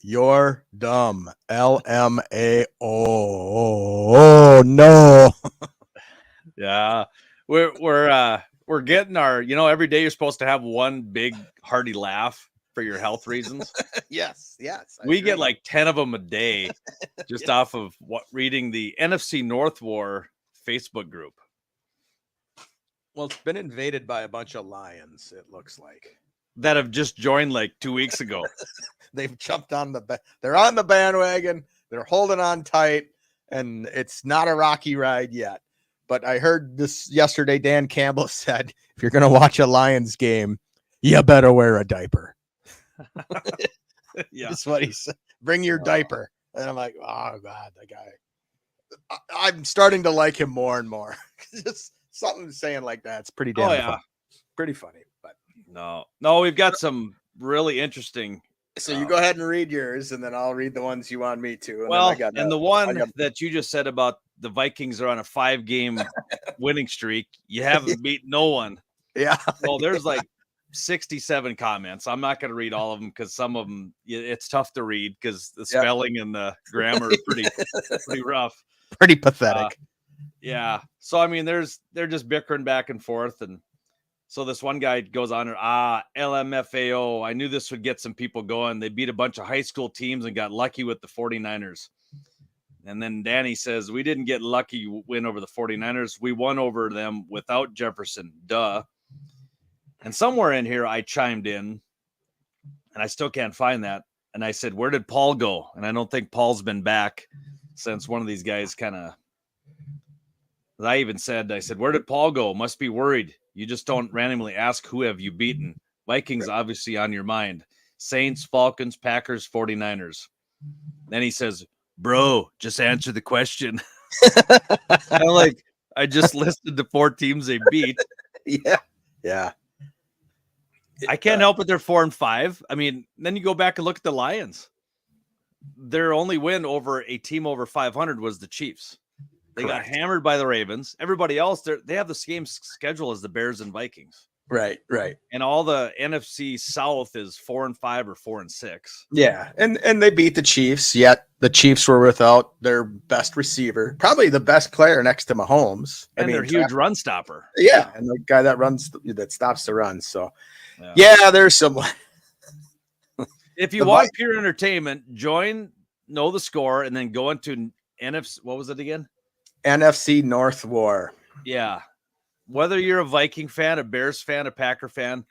You're dumb. LMAO. Oh no. Yeah. We're getting our, every day you're supposed to have one big hearty laugh for your health reasons. Yes. We get like 10 of them a day just off of reading the NFC North War Facebook group. Well, it's been invaded by a bunch of lions, it looks like. That have just joined like 2 weeks ago. They've jumped on they're on the bandwagon. They're holding on tight, and it's not a rocky ride yet. But I heard this yesterday. Dan Campbell said, if you're going to watch a Lions game, you better wear a diaper. Yeah. That's what he said. Bring your diaper. And I'm like, oh, God, that guy. I'm starting to like him more and more. Just something saying like that. It's pretty damn funny. Pretty funny. But no, we've got some really interesting. So you go ahead and read yours, and then I'll read the ones you want me to. And the one that you just said about the Vikings are on a 5-game winning streak. You haven't beat no one. Yeah. Well, there's like 67 comments. I'm not going to read all of them because some of them it's tough to read because the spelling and the grammar is pretty rough. Pretty pathetic. Yeah. So I mean, they're just bickering back and forth, and so this one guy goes on LMFAO. I knew this would get some people going. They beat a bunch of high school teams and got lucky with the 49ers. And then Danny says, we didn't get lucky win over the 49ers. We won over them without Jefferson. Duh. And somewhere in here, I chimed in, and I still can't find that. And I said, where did Paul go? And I don't think Paul's been back since one of these guys kind of, I said, where did Paul go? Must be worried. You just don't randomly ask, who have you beaten? Vikings obviously on your mind. Saints, Falcons, Packers, 49ers. Then he says, bro, just answer the question. I'm like, I just listed the 4 teams they beat. Yeah. I can't help it. They're 4-5. I mean, then you go back and look at the Lions. Their only win over a team over 500 was the Chiefs. They got hammered by the Ravens. Everybody else, they have the same schedule as the Bears and Vikings. Right. And all the NFC South is 4-5 or 4-6. Yeah, and they beat the Chiefs. Yet the Chiefs were without their best receiver, probably the best player next to Mahomes, and their huge run stopper. Yeah, and the guy that stops the run. So, yeah there's some. If you want pure entertainment, know the score, and then go into NFC. What was it again? NFC North War. Yeah. Whether you're a Viking fan, a Bears fan, a Packer fan,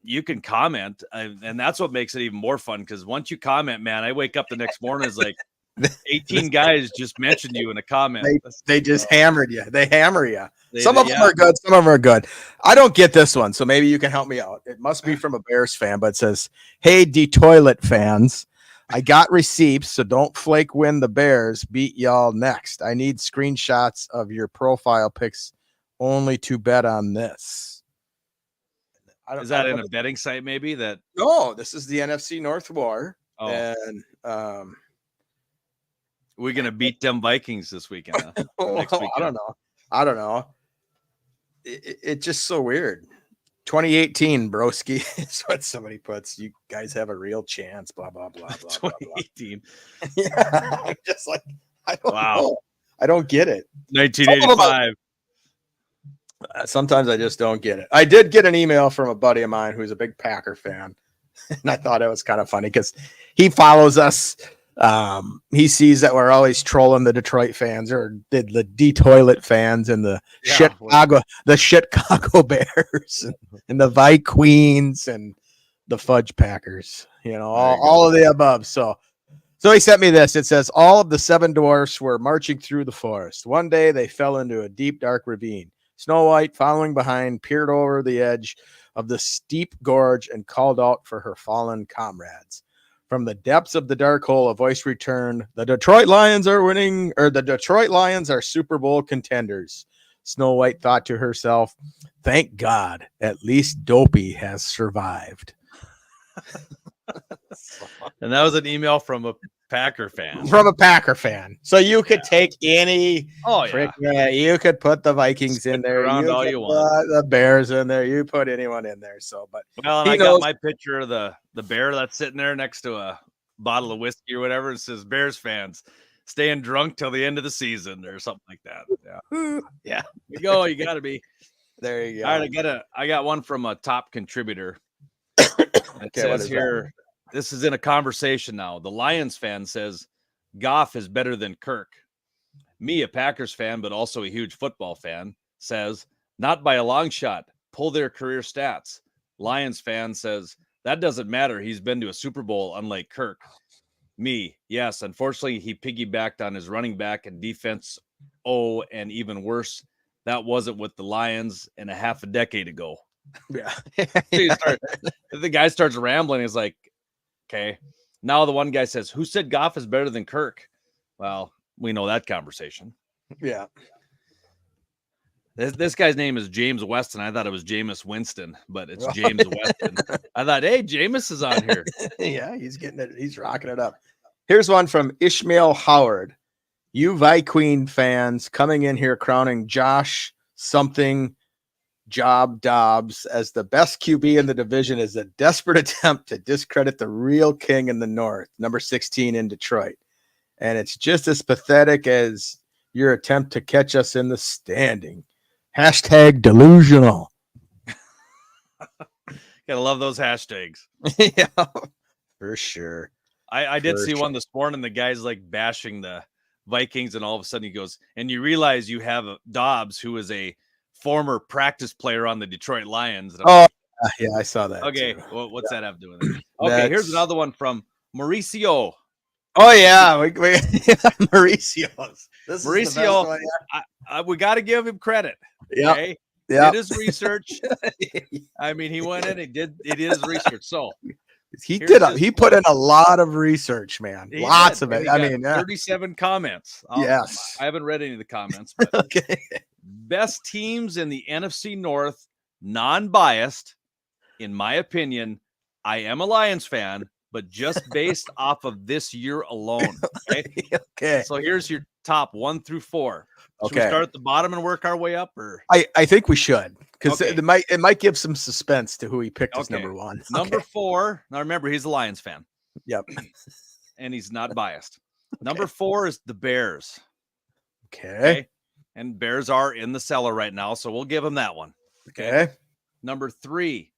you can comment. And that's what makes it even more fun. Because once you comment, man, I wake up the next morning, it's like 18 guys just mentioned you in a comment. They just hammered you. They hammer you. Some of them are good. Some of them are good. I don't get this one. So maybe you can help me out. It must be from a Bears fan, but it says, hey, D-Toilet fans. I got receipts, so don't flake when the Bears beat y'all next. I need screenshots of your profile pics only to bet on this. Is that in a betting site maybe? No, this is the NFC North War. Oh. And we're going to beat them Vikings this weekend. Huh? Next weekend. I don't know. It's just so weird. 2018, broski, is what somebody puts. You guys have a real chance, blah, blah, blah, blah. 2018. Yeah. I'm just like, I don't know. I don't get it. 1985. Sometimes I just don't get it. I did get an email from a buddy of mine who's a big Packer fan. And I thought it was kind of funny because he follows us. He sees that we're always trolling the Detroit fans or the D-Toilet fans and the Chicago Bears and the Vi Queens and the Fudge Packers, all of the above. So he sent me this. It says, all of the 7 dwarfs were marching through the forest. One day they fell into a deep, dark ravine. Snow White, following behind, peered over the edge of the steep gorge and called out for her fallen comrades. From the depths of the dark hole, a voice returned, the Detroit Lions are winning, or the Detroit Lions are Super Bowl contenders. Snow White thought to herself, thank God, at least Dopey has survived. And that was an email from a Packer fan. From a Packer fan. So you could take any. Oh yeah. You could put the Vikings Stick in there. around You all could you put want. the Bears in there. You put anyone in there. So, but Well, and he I knows. got my picture of the bear that's sitting there next to a bottle of whiskey or whatever. It says Bears fans staying drunk till the end of the season or something like that. Yeah. Yeah. You go. You got to be. There you go. All right, I got one from a top contributor. It says here, this is in a conversation now. The Lions fan says Goff is better than Kirk. Me, a Packers fan, but also a huge football fan, says not by a long shot. Pull their career stats. Lions fan says that doesn't matter. He's been to a Super Bowl, unlike Kirk. Me, yes. Unfortunately, he piggybacked on his running back and defense. Oh, and even worse, that wasn't with the Lions in a half a decade ago. Yeah. The guy starts rambling. He's like, okay. Now the one guy says, who said Goff is better than Kirk? Well, we know that conversation. Yeah. This guy's name is James Weston. I thought it was Jameis Winston, but it's James Weston. I thought, hey, Jameis is on here. Yeah, he's getting it. He's rocking it up. Here's one from Ishmael Howard. You Queen fans coming in here crowning Josh something Job Dobbs as the best QB in the division is a desperate attempt to discredit the real king in the North, number 16 in Detroit. And it's just as pathetic as your attempt to catch us in the standing. Hashtag delusional. Gotta love those hashtags. Yeah, for sure. I did see one this morning. The guy's like bashing the Vikings, and all of a sudden he goes, and you realize you have Dobbs, who is a former practice player on the Detroit Lions. Oh, yeah, I saw that. Okay, too. what's that have to do with it? Okay, here's another one from Mauricio. Oh yeah, we Mauricio. Mauricio, we got to give him credit. Yeah, okay? Yeah. Did his research. I mean, he went in. He did his research. So he put in a lot of research, man. Lots of it. I mean, 37 comments. Yes, I haven't read any of the comments. But okay. Best teams in the NFC North, non-biased, in my opinion. I am a Lions fan, but just based off of this year alone. Okay. Okay. So here's your top 1 through 4. Should we Okay. start at the bottom and work our way up, or I think we should, because Okay. it might give some suspense to who he picked as number 1. Number 4. Now remember, he's a Lions fan. Yep. And he's not biased. Number 4 is the Bears. Okay. And Bears are in the cellar right now, so we'll give him that one. Okay. Number 3,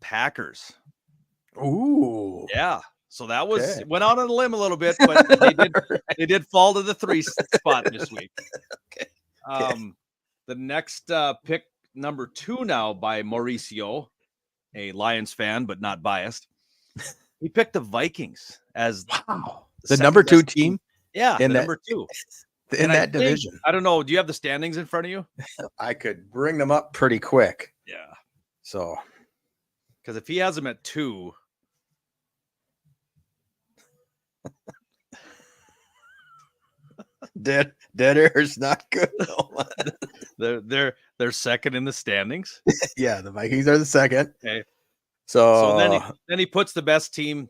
Packers. Ooh. Yeah. So that was went out on a limb a little bit, but they did fall to the 3 spot this week. Okay. The next pick, number 2 now by Mauricio, a Lions fan but not biased. He picked the Vikings as the number 2 team. Yeah, in number 2 in that division. I don't know. Do you have the standings in front of you? I could bring them up pretty quick. Yeah. So, because if he has them at 2. Dead air is not good. They're second in the standings. Yeah, the Vikings are the second. Okay. So then he puts the best team,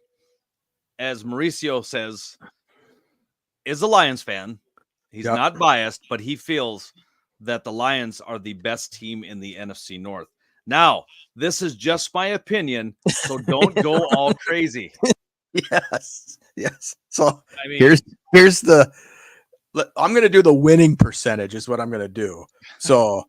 as Mauricio says, is a Lions fan. He's not biased, but he feels that the Lions are the best team in the NFC North. Now, this is just my opinion, so don't go all crazy. Yes. So I mean, here's the. I'm going to do the winning percentage is what I'm going to do. So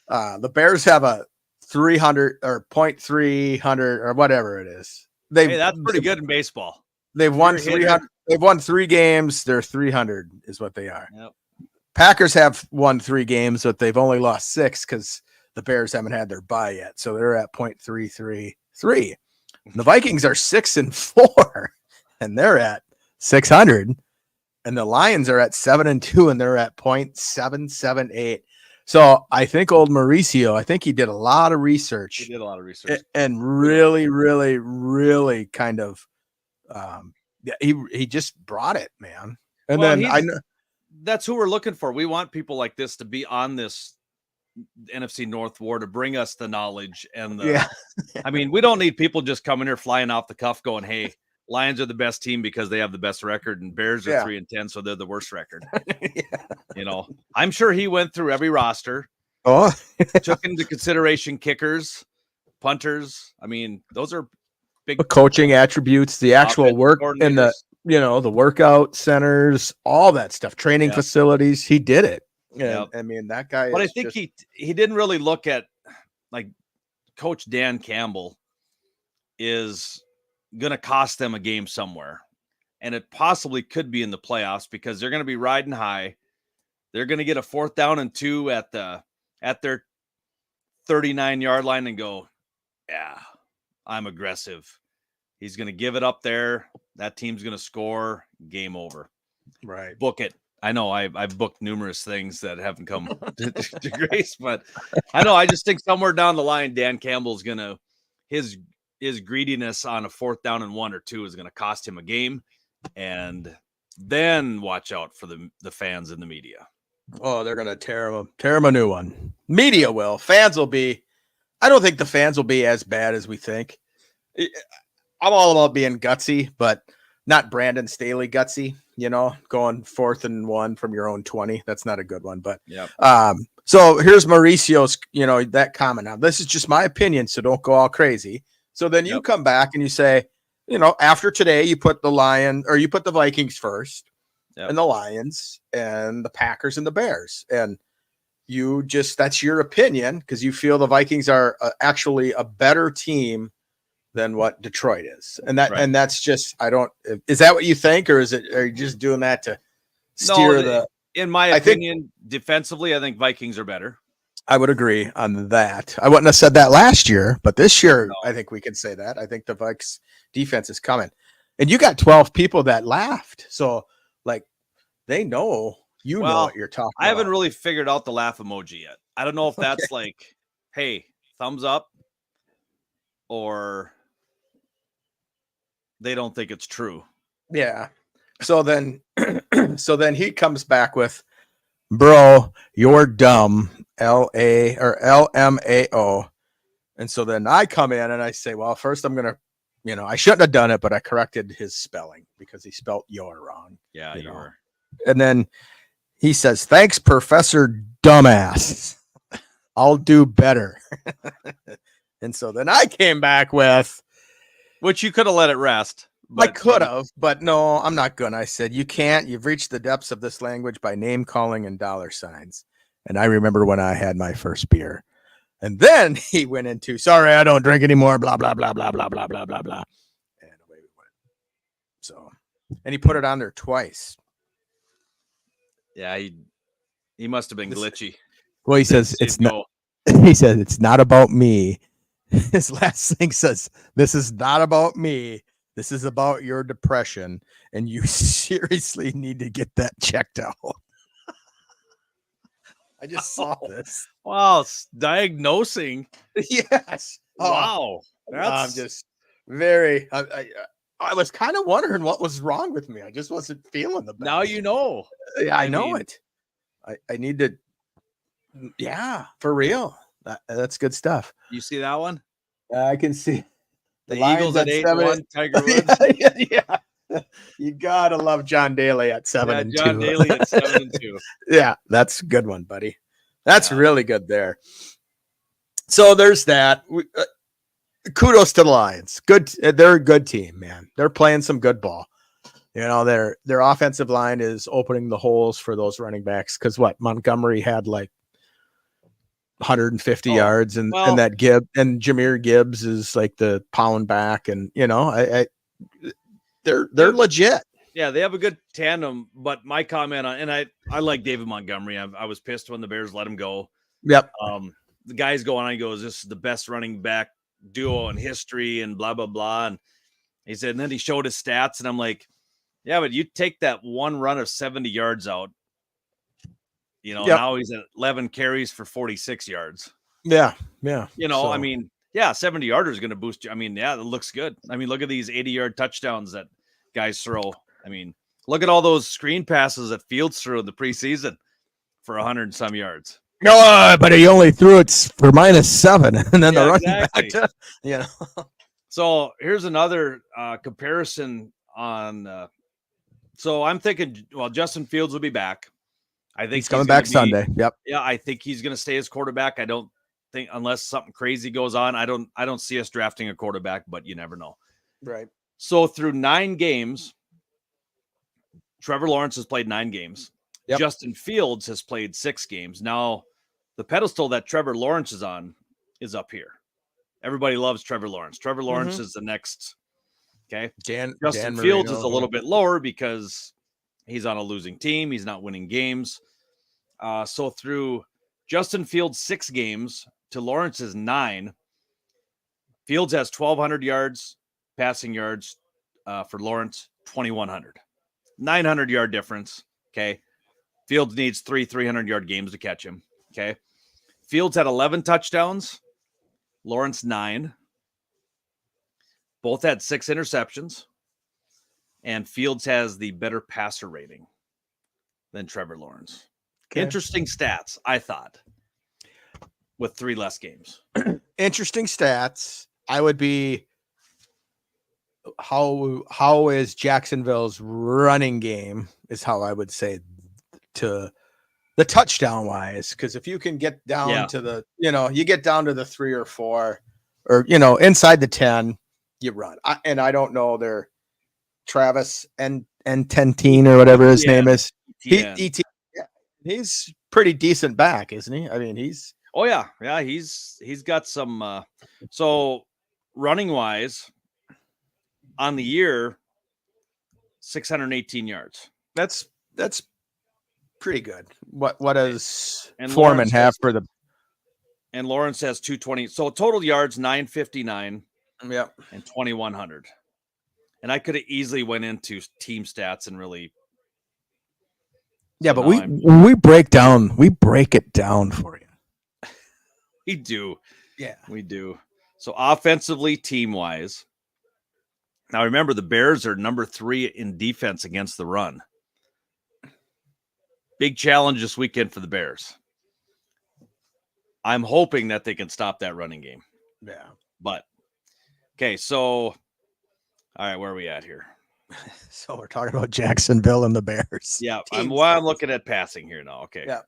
the Bears have a 300 or 0.300 or whatever it is. That's pretty good in baseball. They've won 300. They've won 3 games. They're 300 is what they are. Yep. Packers have won 3 games, but they've only lost 6 because the Bears haven't had their bye yet. So they're at 0.333. The Vikings are 6-4, and they're at 600. And the Lions are at 7-2, and they're at 0.778. So I think old Mauricio, I think he did a lot of research. He did a lot of research. And really, really, really kind of, he just brought it, man. And then I know that's who we're looking for. We want people like this to be on this NFC North war to bring us the knowledge and the. I mean, we don't need people just coming here flying off the cuff going, "Hey, Lions are the best team because they have the best record, and Bears are Yeah. 3-10, so they're the worst record. Yeah. I'm sure he went through every roster, took into consideration kickers, punters. I mean, those are big coaching attributes, the actual work in the coordinators. the workout centers, all that stuff, training facilities. He did it. And I mean, that guy. But I think he didn't really look at, like, Coach Dan Campbell is going to cost them a game somewhere, and it possibly could be in the playoffs because they're going to be riding high. They're going to get a 4th down and 2 at their 39-yard line and go, yeah, I'm aggressive. He's going to give it up there. That team's going to score. Game over. Right. Book it. I know I've booked numerous things that haven't come to grace, but I know I just think somewhere down the line, Dan Campbell's going to, his greediness on a 4th down and 1 or 2 is going to cost him a game. And then watch out for the fans and the media. Oh, they're going to tear him a new one. Media will. Fans will be. I don't think the fans will be as bad as we think. I'm all about being gutsy, but not Brandon Staley gutsy, going 4th and 1 from your own 20. That's not a good one, but so here's Mauricio's, that comment. Now, this is just my opinion, so don't go all crazy. So then you come back and you say, after today, you put the Vikings first, and the Lions and the Packers and the Bears, and that's your opinion because you feel the Vikings are actually a better team than what Detroit is. And that's just, is that what you think, or are you just doing that to steer in my opinion, defensively, I think Vikings are better. I would agree on that. I wouldn't have said that last year, but this year, I think we can say that. I think the Vikes defense is coming, and you got 12 people that laughed. So like, they know, know what you're talking about. I haven't really figured out the laugh emoji yet. I don't know if that's like, hey, thumbs up, or they don't think it's true. Yeah. So then he comes back with, bro, you're dumb, L-A or L-M-A-O. And so then I come in and I say, well, first I'm going to, I shouldn't have done it, but I corrected his spelling because he spelled your wrong. Yeah, you were. And then he says, thanks, Professor Dumbass. I'll do better. And so then I came back with, which you could have let it rest. I could have, but no, I'm not going to. I said, you can't. You've reached the depths of this language by name calling and dollar signs. And I remember when I had my first beer. And then he went into, sorry, I don't drink anymore, blah, blah, blah, blah, blah, blah, blah, blah, blah. And away we went. So, and he put it on there twice. Yeah, he must have been glitchy. Well, he says, it's not. He said, it's not about me. His last thing says, this is not about me. This is about your depression, and you seriously need to get that checked out. I just saw this. Wow, it's diagnosing. Yes. Wow. I'm just very. I was kind of wondering what was wrong with me. I just wasn't feeling the best. Now you know. Yeah, I know it. I need to. Yeah, for real. That's good stuff. You see that one? I can see. The Eagles at 8-1, Tiger Woods. Yeah. You gotta love John Daly at 7-2. John Daly at 7-2. Yeah, that's a good one, buddy. That's really good there. So there's that. Kudos to the Lions. Good, they're a good team, man. They're playing some good ball. Their offensive line is opening the holes for those running backs because Montgomery had like 150 yards, and that Jahmyr Gibbs is like the pound back, and they're legit. Yeah, they have a good tandem. But my comment on, and I like David Montgomery. I was pissed when the Bears let him go. Yep. The guy's going on. He goes, "This is the best running back duo in history," and blah blah blah. And he said, and then he showed his stats, and I'm like, yeah, but you take that one run of 70 yards out. Now he's at 11 carries for 46 yards. Yeah. I mean, 70 yarder is going to boost you. I mean, yeah, that looks good. I mean, look at these 80-yard touchdowns that guys throw. I mean, look at all those screen passes that Fields threw in the preseason for 100 and some yards. No, but he only threw it for -7, and then the running back. So here's another comparison on. So I'm thinking, well, Justin Fields will be back. I think he's coming back Sunday. Yep. Yeah, I think he's going to stay as quarterback. I don't think, unless something crazy goes on, I don't see us drafting a quarterback, but you never know. Right. So through 9 games, Trevor Lawrence has played 9 games. Yep. Justin Fields has played 6 games. Now, the pedestal that Trevor Lawrence is on is up here. Everybody loves Trevor Lawrence. Trevor Lawrence is the next. Okay. Justin Fields is a little bit lower because he's on a losing team. He's not winning games. So through Justin Fields' 6 games to Lawrence's 9, Fields has 1,200 yards, passing yards for Lawrence, 2,100. 900-yard difference. Okay. Fields needs 3 300-yard games to catch him. Okay. Fields had 11 touchdowns. Lawrence 9. Both had 6 interceptions. And Fields has the better passer rating than Trevor Lawrence. Okay. Interesting stats, I thought, with 3 less games. Interesting stats. I would be, how is Jacksonville's running game is how I would say to the touchdown wise, because if you can get down to the, you get down to the 3 or 4 or, inside the 10, you run. I don't know their Travis and Tentine or whatever his name is. He's pretty decent back, isn't he? I mean, he's. Oh yeah. Yeah. He's got some, so running wise on the year, 618 yards. That's pretty good. What does Foreman have for the? And Lawrence has 220. So total yards 959. Yep. And 2,100. And I could have easily went into team stats and really. Yeah, but we break it down for you. We do. Yeah, we do. So offensively, team wise. Now remember, the Bears are number 3 in defense against the run. Big challenge this weekend for the Bears. I'm hoping that they can stop that running game. Yeah. But okay, so all right, where are we at here? So we're talking about Jacksonville and the Bears. Yeah, I'm looking at passing here now. Okay. Yeah.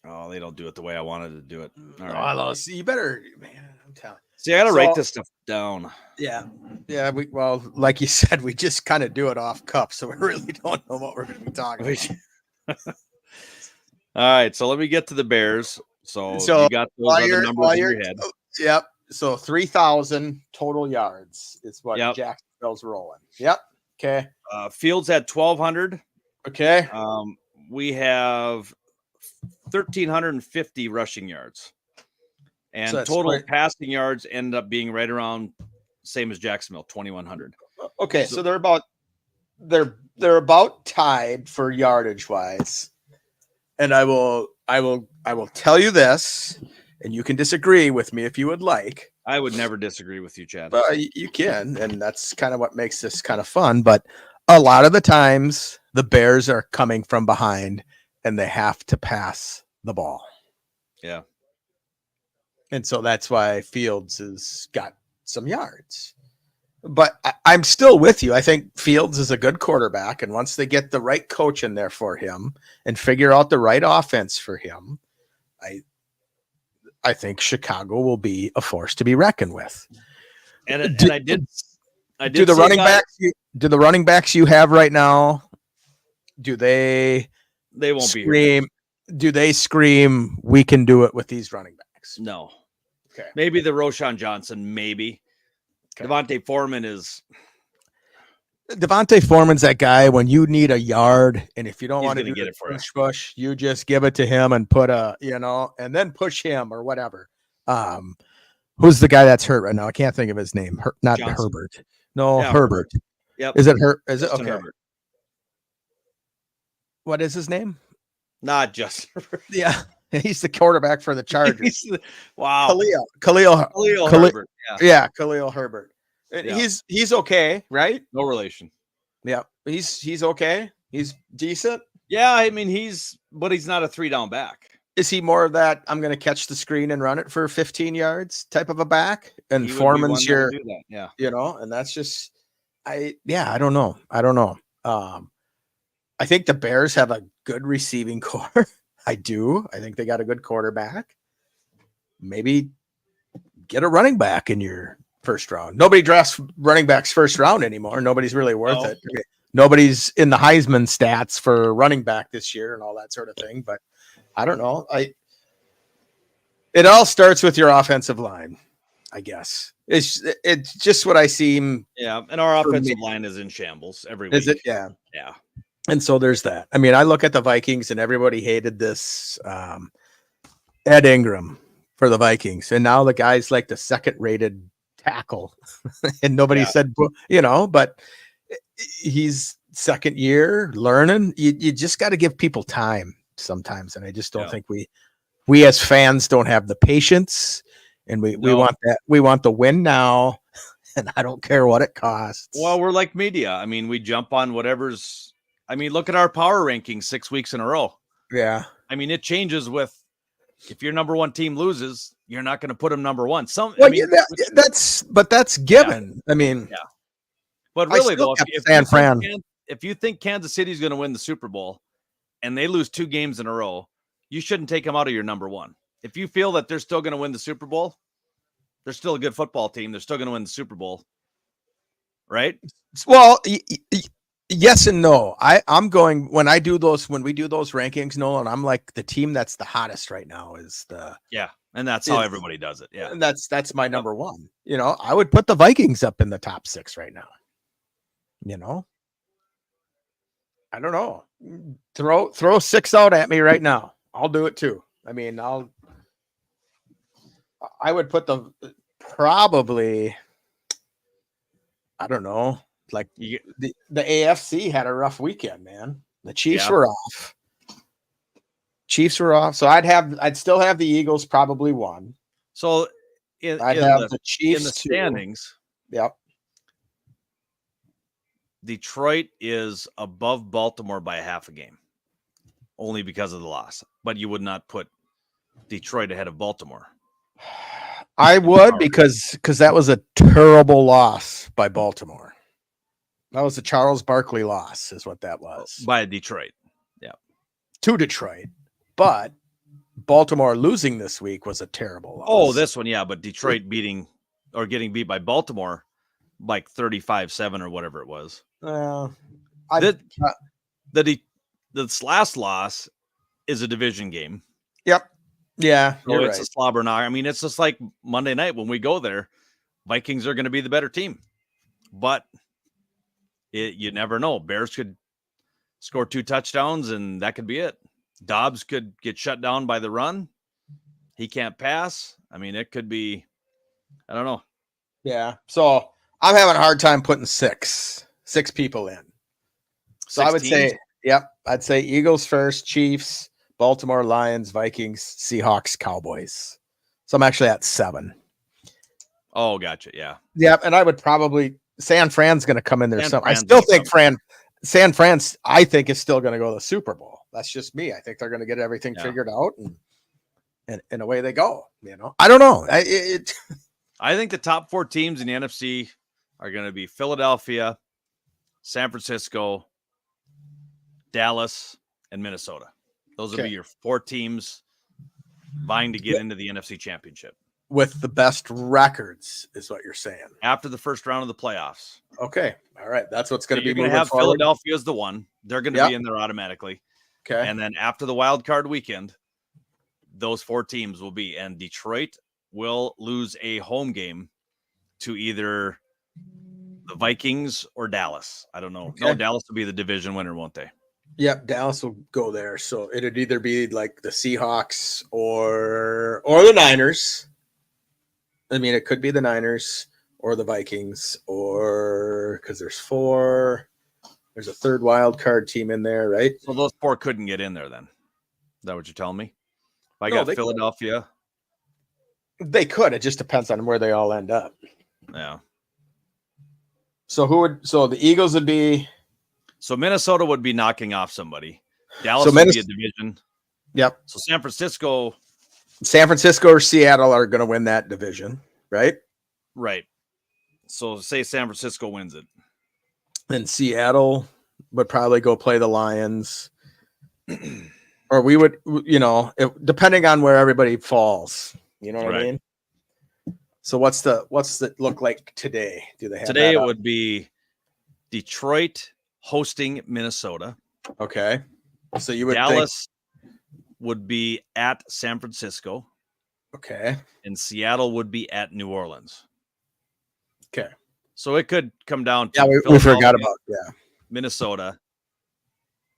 Oh, they don't do it the way I wanted to do it. All right. See, you better, man. I'm telling you. See, I got to write this stuff down. Yeah. Yeah. Well, like you said, we just kind of do it off cuff, so we really don't know what we're going to be talking about. All right. So let me get to the Bears. So you got those other numbers in your head. Yep. So 3,000 total yards is what Jacksonville's rolling. Yep. Okay. Fields had 1,200. Okay. We have 1,350 rushing yards. And so total passing yards end up being right around same as Jacksonville, 2,100. Okay, so they're about tied for yardage wise. And I will tell you this, and you can disagree with me if you would like. I would never disagree with you, Chad. But you can, and that's kind of what makes this kind of fun. But a lot of the times, the Bears are coming from behind, and they have to pass the ball. Yeah. And so that's why Fields has got some yards. But I'm still with you. I think Fields is a good quarterback. And once they get the right coach in there for him and figure out the right offense for him, I think Chicago will be a force to be reckoned with. And I did do the running backs you have right now, do they won't scream? Do they scream, we can do it with these running backs? No. Okay. Maybe the Roshan Johnson, maybe. Okay. Devontae Foreman's that guy when you need a yard, and if you don't want to get it for push, you just give it to him and put and then push him or whatever. Who's the guy that's hurt right now? I can't think of his name. Not Johnson. Herbert. No, yeah, Herbert. Yep. Is it Is it Justin okay? Herbert. What is his name? Not Justin Herbert. Yeah. He's the quarterback for the Chargers. Wow. Khalil Herbert. Yeah, Khalil Herbert. Yeah. He's okay, right? No relation. Yeah. He's okay. He's decent. Yeah, I mean he's not a 3-down back. Is he more of that? I'm going to catch the screen and run it for 15 yards type of a back, and He would be Foreman's one that your, would do that. Yeah. and that's just, I don't know. I think the Bears have a good receiving core. I do. I think they got a good quarterback. Maybe get a running back in your first round. Nobody drafts running backs first round anymore. Nobody's really worth it. Okay. Nobody's in the Heisman stats for running back this year and all that sort of thing. But I don't know. It all starts with your offensive line, I guess. It's just what I see. Yeah, and our offensive line is in shambles every week. Is it? Yeah. Yeah. And so there's that. I mean, I look at the Vikings and everybody hated this Ed Ingram for the Vikings. And now the guy's like the second rated tackle. And nobody said, but he's second year learning. You just got to give people time sometimes. And I just don't think we as fans don't have the patience, and we want that. We want the win now. And I don't care what it costs. Well, we're like media. I mean, we jump on whatever's. I mean, look at our power rankings 6 weeks in a row. Yeah. I mean, it changes with if your number one team loses, you're not going to put them number one. That's given. Yeah. I mean, but really though, if you think Kansas City is going to win the Super Bowl and they lose 2 games in a row, you shouldn't take them out of your number one. If you feel that they're still going to win the Super Bowl, they're still a good football team. They're still going to win the Super Bowl. Right? Well, yes and no. I'm going when we do those rankings, Nolan, I'm like the team that's the hottest right now is and that's how everybody does it. Yeah. And that's my number one. I would put the Vikings up in the top 6 right now. I don't know. Throw 6 out at me right now. I'll do it too. I mean, I would put probably, I don't know. Like the AFC had a rough weekend, man. The Chiefs were off. So I'd still have the Eagles probably 1. So I'd have the Chiefs in the standings. Yep. Detroit is above Baltimore by a half a game, only because of the loss. But you would not put Detroit ahead of Baltimore. I would because that was a terrible loss by Baltimore. That was the Charles Barkley loss, is what that was. By Detroit. Yeah. To Detroit. But Baltimore losing this week was a terrible loss. Oh, this one, yeah. But Detroit getting beat by Baltimore like 35-7 or whatever it was. This last loss is a division game. Yep. Yeah. So it's a slobber knock. I mean, it's just like Monday night when we go there, Vikings are going to be the better team. But you never know. Bears could score 2 touchdowns, and that could be it. Dobbs could get shut down by the run. He can't pass. I mean, it could be, I don't know. Yeah. So I'm having a hard time putting 6 people in. So 16? I would say, I'd say Eagles first, Chiefs, Baltimore, Lions, Vikings, Seahawks, Cowboys. So I'm actually at 7. Oh, gotcha. Yeah. Yeah. And I would probably, San Fran's going to come in there. I still think San Fran, I think, is still going to go to the Super Bowl. That's just me. I think they're going to get everything figured out, and away they go. I don't know. I think the top 4 teams in the NFC are going to be Philadelphia, San Francisco, Dallas, and Minnesota. Those will be your 4 teams vying to get into the NFC Championship. With the best records, is what you're saying. After the first round of the playoffs. Okay. All right. That's what's going to be moving forward. Philadelphia is the one. They're going to be in there automatically. Okay. And then after the wild card weekend, those 4 teams will be. And Detroit will lose a home game to either the Vikings or Dallas. I don't know. Okay. No, Dallas will be the division winner, won't they? Yep, Dallas will go there. So it'd either be like the Seahawks or the Niners. I mean, it could be the Niners or the Vikings, or because there's 4. There's a third wild card team in there, right? So those 4 couldn't get in there then. Is that what you're telling me? If I got Philadelphia. They could. It just depends on where they all end up. Yeah. So the Eagles would be. So Minnesota would be knocking off somebody. Dallas would be a division. Yep. So San Francisco or Seattle are going to win that division, right? Right. So say San Francisco wins it. And Seattle would probably go play the Lions. Or we would, depending on where everybody falls. You know what I mean? So what's the look like today? Do they have today? It would be Detroit hosting Minnesota. Okay. So you would Dallas would be at San Francisco. Okay. And Seattle would be at New Orleans. Okay. So it could come down to we forgot about Minnesota.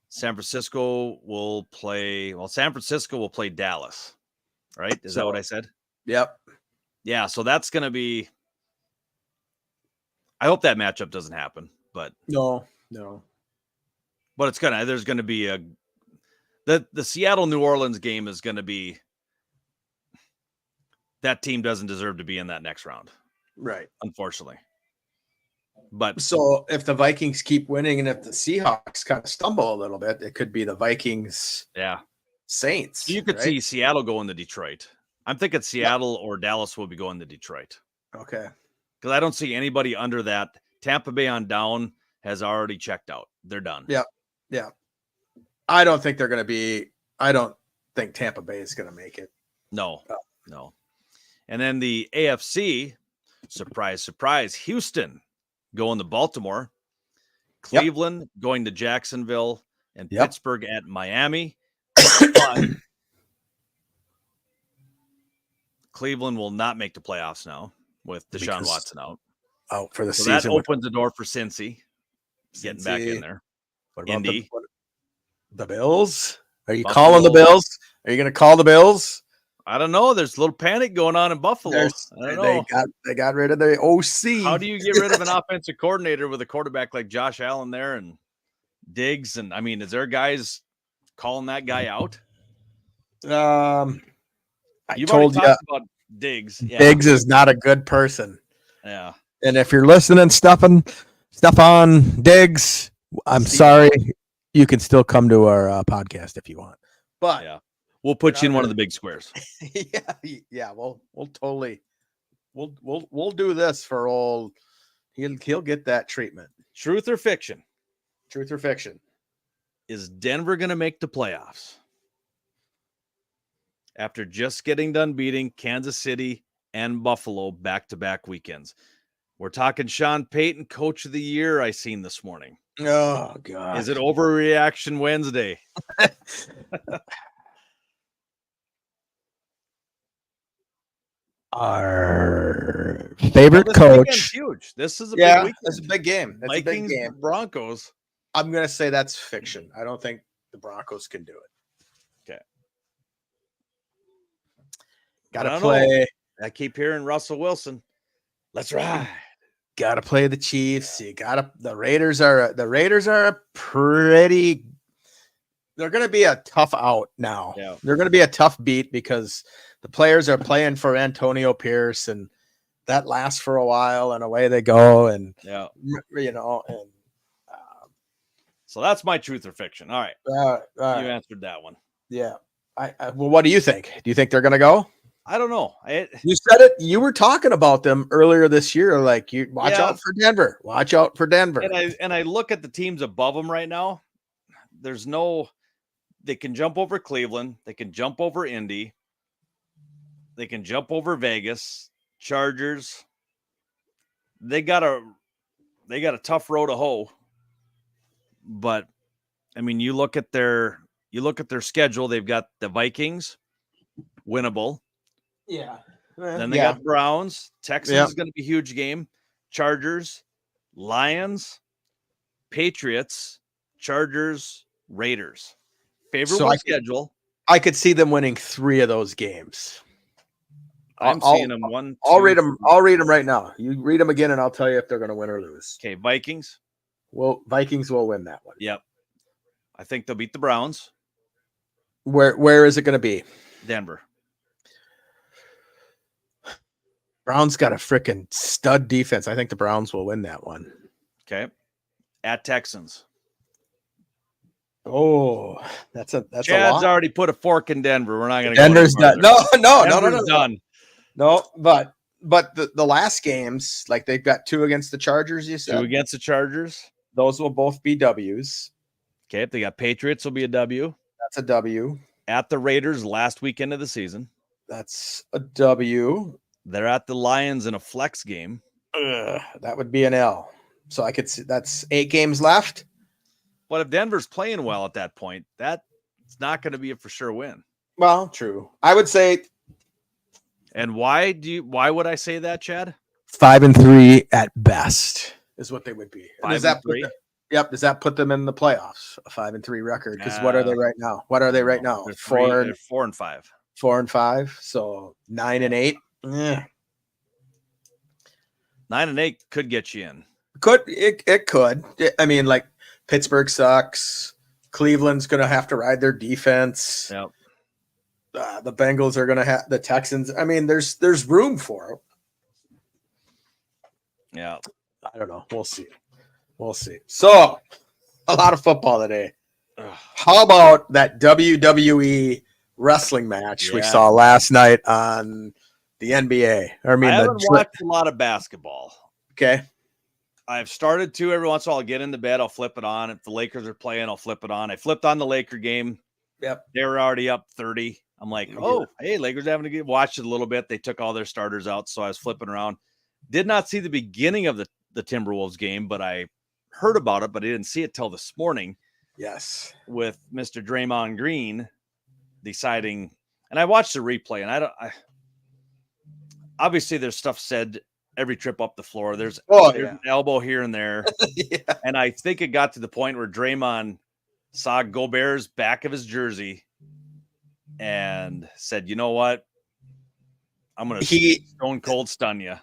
San Francisco will play Dallas. Right? Is that what I said? Yep. Yeah, so that's going to be I hope that matchup doesn't happen, but no. But there's going to be the Seattle New Orleans game is going to be that team doesn't deserve to be in that next round. Right. Unfortunately. But so if the Vikings keep winning and if the Seahawks kind of stumble a little bit, it could be the Vikings. Yeah. Saints. You could see Seattle going to Detroit. I'm thinking Seattle or Dallas will be going to Detroit. Okay. Because I don't see anybody under that. Tampa Bay on down has already checked out. They're done. Yeah. Yeah. I don't think Tampa Bay is going to make it. No. And then the AFC, surprise, surprise, Houston going to Baltimore, Cleveland going to Jacksonville, and Pittsburgh at Miami. Cleveland will not make the playoffs now with Deshaun Watson out. Out for the season. That opens the door for Cincy getting back in there. What about Indy? The Bills? Are you calling the Bills? Are you going to call the Bills? I don't know. There's a little panic going on in Buffalo. I don't know. They got rid of the OC. How do you get rid of an offensive coordinator with a quarterback like Josh Allen there and Diggs? And I mean, is there guys calling that guy out? You've told you about Diggs. Yeah. Diggs is not a good person. Yeah. And if you're listening, stuff on Diggs, I'm sorry. You can still come to our podcast if you want. But yeah, we'll put you in one of the big squares. Yeah. We'll totally. We'll do this for all. He'll get that treatment. Truth or fiction? Truth or fiction? Is Denver going to make the playoffs after just getting done beating Kansas City and Buffalo back-to-back weekends? We're talking Sean Payton, Coach of the Year, I seen this morning. Oh, God. Is it Overreaction Wednesday? Our favorite coach. Huge. This is a big weekend. It's a big game. It's Vikings, a big game. Broncos. I'm going to say that's fiction. I don't think the Broncos can do it. Okay. Got to play. I keep hearing Russell Wilson. Let's ride. Got to play the Chiefs. The Raiders are a pretty. They're going to be a tough out now. Yeah. They're going to be a tough beat because the players are playing for Antonio Pierce, and that lasts for a while, and away they go. And so that's my truth or fiction. All right, you answered that one. Yeah. Well, what do you think? Do you think they're going to go? I don't know. You said it. You were talking about them earlier this year. Like, you watch out for Denver. Watch out for Denver. And I look at the teams above them right now. They can jump over Cleveland. They can jump over Indy. They can jump over Vegas, Chargers. They got a tough road to hoe. But I mean, you look at their schedule. They've got the Vikings, winnable. Yeah. Then they got Browns. Texans is going to be a huge game. Chargers, Lions, Patriots, Chargers, Raiders. Favorable schedule. I could see them winning 3 of those games. I'm seeing them one. I'll read them. I'll read them right now. You read them again, and I'll tell you if they're going to win or lose. Okay, Vikings. Well, Vikings will win that one. Yep. I think they'll beat the Browns. Where is it going to be? Denver. Browns got a freaking stud defense. I think the Browns will win that one. Okay. At Texans. Oh, that's a Chad's lot. already put a fork in Denver. We're not going to Denver's go done. No. done. No, but the last games, like they've got 2 against the Chargers, you said? 2 against the Chargers. Those will both be W's. Okay, if they got Patriots, will be a W. That's a W. At the Raiders last weekend of the season. That's a W. They're at the Lions in a flex game. That would be an L. So I could see that's 8 games left. But if Denver's playing well at that point, that's not going to be a for sure win. Well, true. I would say. And why would I say that, Chad? 5-3 at best is what they would be. 5-3. Yep. Does that put them in the playoffs? A 5-3 record? Because what are they right now? They're 4 and 5. 4 and 5. So 9 and 8. Yeah. 9 and 8 could get you in. It could. I mean, like Pittsburgh sucks. Cleveland's going to have to ride their defense. Yep. The Bengals are going to have the Texans. I mean, there's room for them. Yeah. I don't know. We'll see. So, a lot of football today. How about that WWE wrestling match we saw last night on the NBA? I haven't watched a lot of basketball. Okay. I've started to every once in a while. I'll get into bed. I'll flip it on. If the Lakers are playing, I'll flip it on. I flipped on the Laker game. Yep. They were already up 30. I'm like, hey, Lakers having to watch it a little bit. They took all their starters out, so I was flipping around. Did not see the beginning of the Timberwolves game, but I heard about it, but I didn't see it till this morning. Yes. With Mr. Draymond Green deciding, and I watched the replay, and obviously there's stuff said every trip up the floor. There's an elbow here and there. Yeah. And I think it got to the point where Draymond saw Gobert's back of his jersey and said, you know what? I'm going to stone cold stun you.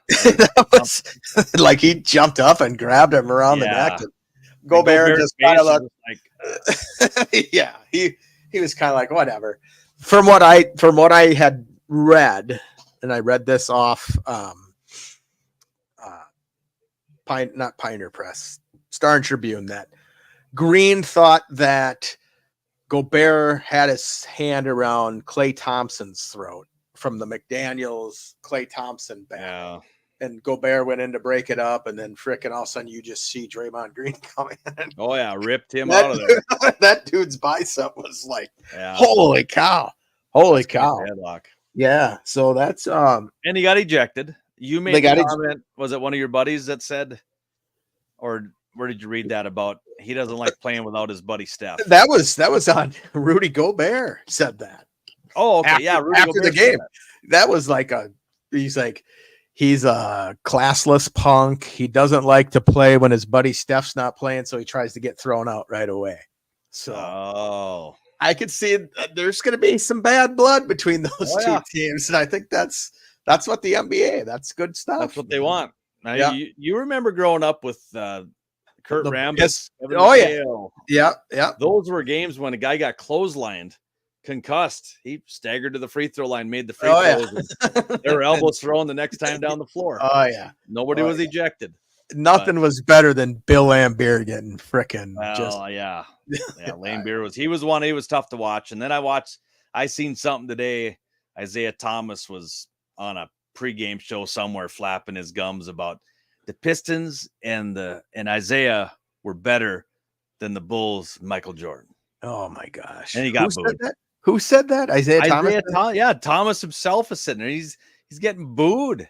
Like he jumped up and grabbed him around the neck. And Gobert just kind of like, yeah, he was kind of like, whatever. From what I had read, and I read this off not Pioneer Press, Star and Tribune, that Green thought that Gobert had his hand around Klay Thompson's throat from the McDaniels Klay Thompson battle. Yeah. And Gobert went in to break it up, and then frickin' all of a sudden you just see Draymond Green coming in. Oh yeah, ripped him out of there. That dude's bicep was like, holy cow. Holy cow. Headlock. Yeah. So that's and he got ejected. You made a comment. Was it one of your buddies that said, or where did you read that about? He doesn't like playing without his buddy Steph. That was on Rudy Gobert said that. Oh, okay. Rudy after Gobert the game. That was like he's a classless punk. He doesn't like to play when his buddy Steph's not playing, so he tries to get thrown out right away. So I could see there's going to be some bad blood between those two teams, and I think that's what the NBA. That's good stuff. That's what they want. Now, you remember growing up with Kurt Rambis? Yeah. Those were games when a guy got clotheslined, concussed. He staggered to the free throw line, made the free throws. And there were elbows thrown the next time down the floor. Oh yeah. Nobody was ejected. Nothing was better than Bill Laimbeer getting frickin' Laimbeer was tough to watch. And then I seen something today. Isaiah Thomas was on a pregame show somewhere flapping his gums about the Pistons and Isaiah were better than the Bulls, Michael Jordan. Oh my gosh. And he got booed. Who said that? Isaiah Thomas? Thomas himself is sitting there. He's getting booed.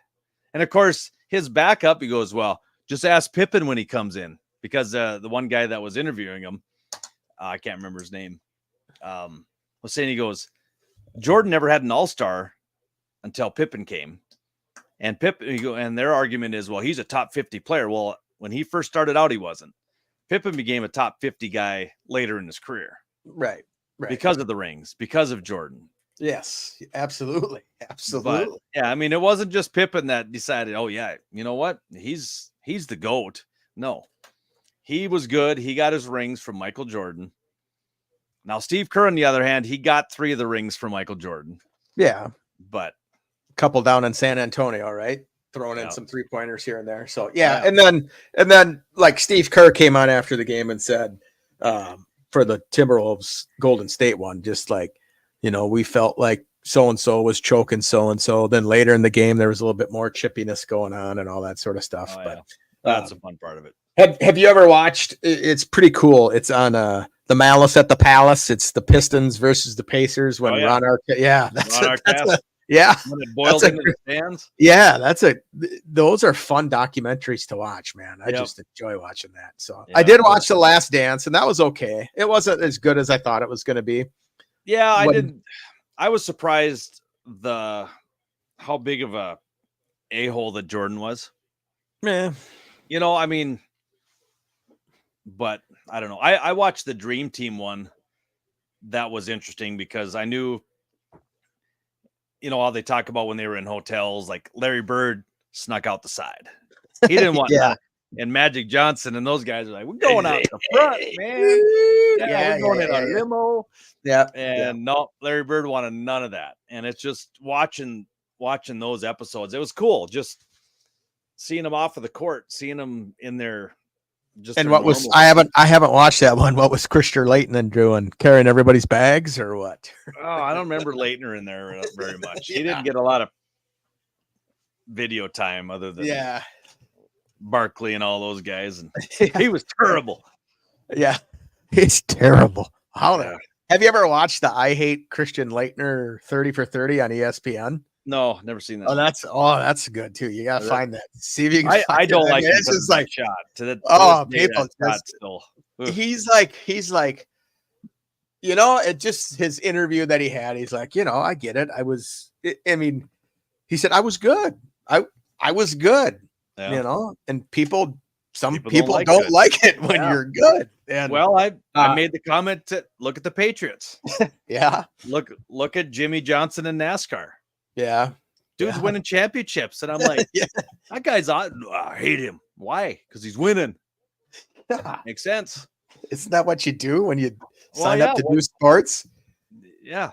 And of course, his backup, he goes, well, just ask Pippen when he comes in, because the one guy that was interviewing him, I can't remember his name, was saying, he goes, Jordan never had an all-star until Pippen came. And and their argument is, well, he's a top 50 player. Well, when he first started out, he wasn't. Pippen became a top 50 guy later in his career. Right. Because of the rings, because of Jordan. Yes, absolutely. But, I mean, it wasn't just Pippen that decided, oh yeah, you know what? He's the GOAT. No, he was good. He got his rings from Michael Jordan. Now, Steve Kerr, on the other hand, he got 3 of the rings from Michael Jordan. Yeah. But couple down in San Antonio, right? Throwing in some 3-pointers here and there. So and then like Steve Kerr came on after the game and said, for the Timberwolves Golden State one, just like, we felt like so-and-so was choking so-and-so. Then later in the game, there was a little bit more chippiness going on and all that sort of stuff. Oh, but yeah. That's a fun part of it. Have you ever watched? It's pretty cool. It's on the Malice at the Palace. It's the Pistons versus the Pacers when Ron Artest. Yeah, that's yeah. When it boiled into the stands. Yeah, those are fun documentaries to watch, man. I just enjoy watching that. So I did watch The Last Dance, and that was okay. It wasn't as good as I thought it was going to be. Yeah, I was surprised how big of a hole that Jordan was. Yeah. I mean, but I don't know. I watched the Dream Team one. That was interesting because I knew, how they talk about when they were in hotels, like Larry Bird snuck out the side. He didn't want that. And Magic Johnson and those guys are like, we're going out the front, man. We're going in a limo. Yeah. And no, Larry Bird wanted none of that. And it's just watching those episodes. It was cool. Just seeing them off of the court, seeing them in their just. And what was I haven't watched that one. What was Christian Leighton doing? Carrying everybody's bags or what? Oh, I don't remember Leitner in there very much. He didn't get a lot of video time other than Barkley and all those guys, and he was terrible. Yeah, he's terrible. Have you ever watched the I Hate Christian Leitner 30 for 30 on ESPN? No, never seen that. That's good too. You gotta find that. See if you can. I don't like this. Is like shot to the. People still. He's like, it just his interview that he had. He's like, I get it. He said I was good. I was good. Yeah. And some people don't like it when you're good. And I made the comment to look at the Patriots. Yeah. Look at Jimmy Johnson in NASCAR. Yeah. Dude's winning championships. And I'm like, that guy's I hate him. Why? Because he's winning. Yeah. Makes sense. Isn't that what you do when you sign up to do sports? Yeah.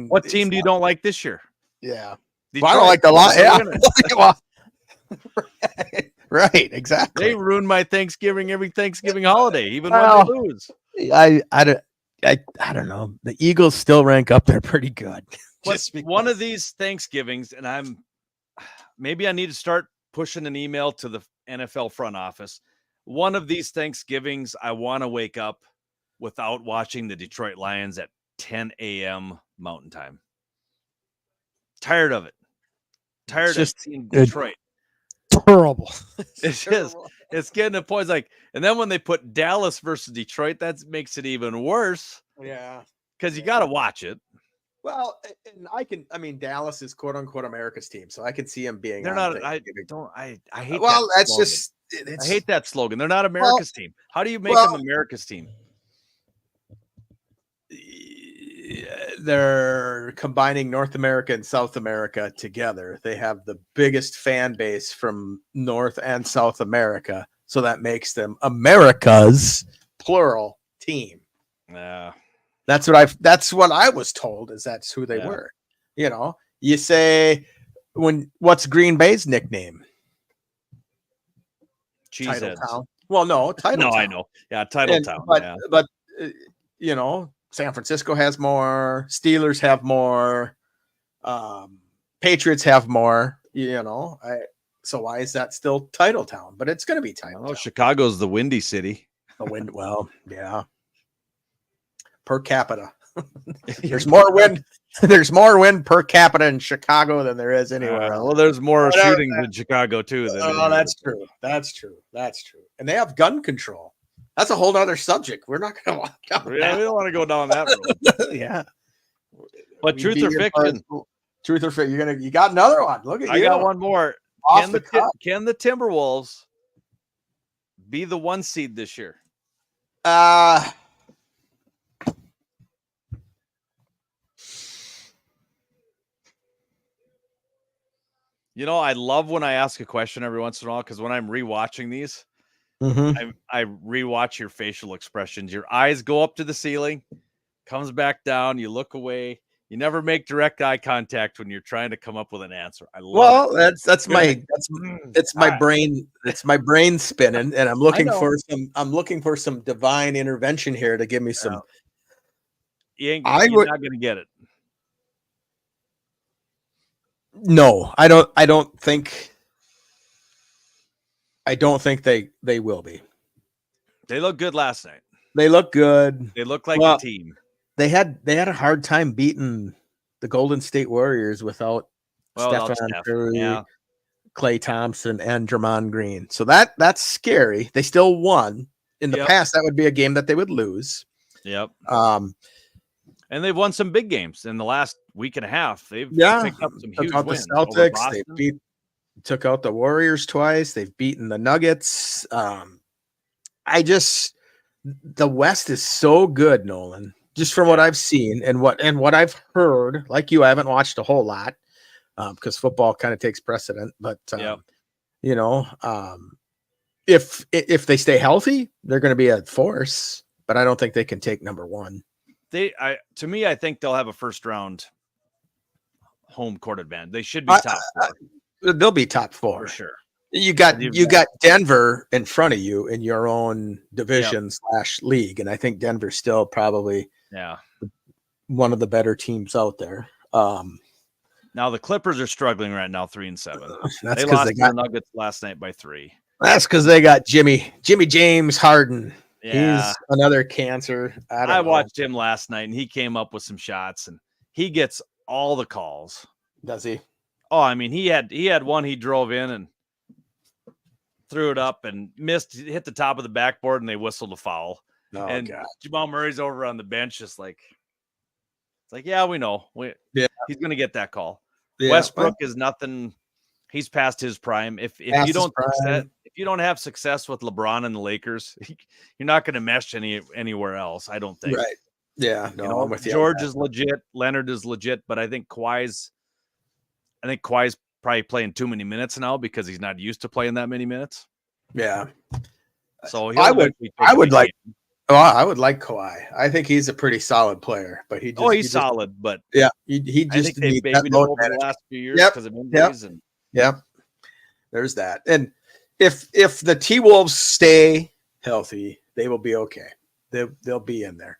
What team do you don't like this year? Yeah. Well, I don't like the lot. Yeah. Right. Exactly. They ruin my Thanksgiving every Thanksgiving holiday, even when they lose. I don't know. The Eagles still rank up there pretty good. One of these Thanksgivings, and maybe I need to start pushing an email to the NFL front office. One of these Thanksgivings, I want to wake up without watching the Detroit Lions at 10 a.m. Mountain Time. Tired of it. Tired of seeing Detroit. Terrible. It's getting to points like, and then when they put Dallas versus Detroit, that makes it even worse. Yeah. Because you got to watch it. Well, and Dallas is quote unquote America's team, so I can see them being. They're not. I hate. Well, that that's slogan. just. I hate that slogan. They're not America's team. How do you make them America's team? They're combining North America and South America together. They have the biggest fan base from North and South America, so that makes them America's plural team. Yeah. That's what I was told, is that's who they were. You say what's Green Bay's nickname? Titletown. Well, no, Titletown. No, I know. Yeah, Titletown. But San Francisco has more, Steelers have more, Patriots have more, so why is that still Titletown? But it's going to be Titletown. Oh, Chicago's the Windy City. Yeah. Per capita. There's more wind per capita in Chicago than there is anywhere else. Well, there's more shootings in Chicago too. That's true. And they have gun control. That's a whole other subject. We're not going to walk down. Yeah, we don't want to go down that road. Yeah. But truth or fiction? Truth or fiction? You got another one. Look at you. I got one more. Can the Timberwolves be the 1 seed this year? I love when I ask a question every once in a while, because when I'm rewatching these, I rewatch your facial expressions. Your eyes go up to the ceiling, comes back down, you look away, You never make direct eye contact when you're trying to come up with an answer. I love it. It's my brain. It's my brain spinning, and I'm looking for some divine intervention here to give me some. You're not gonna get it. No, I don't think they will be. They look good last night. They look good. They look like a team. They had a hard time beating the Golden State Warriors without Stephen Curry, Klay Thompson, and Draymond Green. So that's scary. They still won. In the past, that would be a game that they would lose. Yep. And they've won some big games in the last week and a half. They've picked up some huge wins. The Celtics. They took out the Warriors twice. They've beaten the Nuggets. The West is so good, Nolan. Just from what I've seen and what I've heard, like you, I haven't watched a whole lot because football kind of takes precedent. But if they stay healthy, they're going to be a force. But I don't think they can take number one. I think they'll have a first round home court advantage. They should be top four. They'll be top four for sure. You got Denver in front of you in your own division / league, and I think Denver's still probably one of the better teams out there. Now the Clippers are struggling right now, 3-7. They lost to the Nuggets last night by 3. That's because they got Jimmy James Harden. Yeah. He's another cancer. I watched him last night, and he came up with some shots, and he gets all the calls. Does he? Oh, I mean, he had one he drove in and threw it up and missed, hit the top of the backboard, and they whistled a foul. Oh, and God. Jamal Murray's over on the bench, just like, it's like, yeah, we know. He's going to get that call. Yeah, Westbrook is nothing. He's past his prime. If you don't have success with LeBron and the Lakers, you're not going to mesh anywhere else. I don't think. Right. Yeah. No, I'm with you. George is legit. Leonard is legit, but I think Kawhi's probably playing too many minutes now because he's not used to playing that many minutes. Yeah. So I would like Kawhi. I think he's a pretty solid player, but he's solid, but he just they've babied him over the last few years because of injuries. There's that. And if the T-Wolves stay healthy, they will be okay. They'll be in there.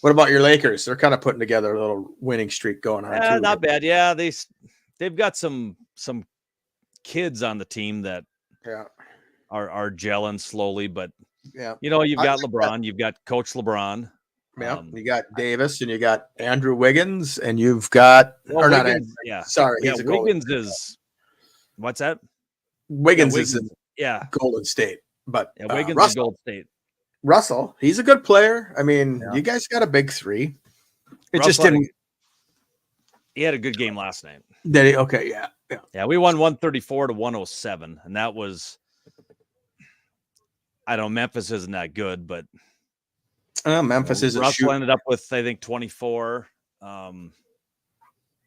What about your Lakers? They're kind of putting together a little winning streak going on too. Not bad. Yeah, they've got some kids on the team that are gelling slowly, but you've got LeBron, you've got Coach LeBron. Yeah, you got Davis and you got Andrew Wiggins, and you've got Wiggins, Wiggins is what's that? Wiggins is in Golden State, but Wiggins is Golden State. Russell, he's a good player. I mean, you guys got a big three. It just didn't. He had a good game last night. Did he? Okay, yeah. We won 134-107, and that was. I don't know. Memphis isn't that good, but Memphis is. Russell ended up with, I think, 24.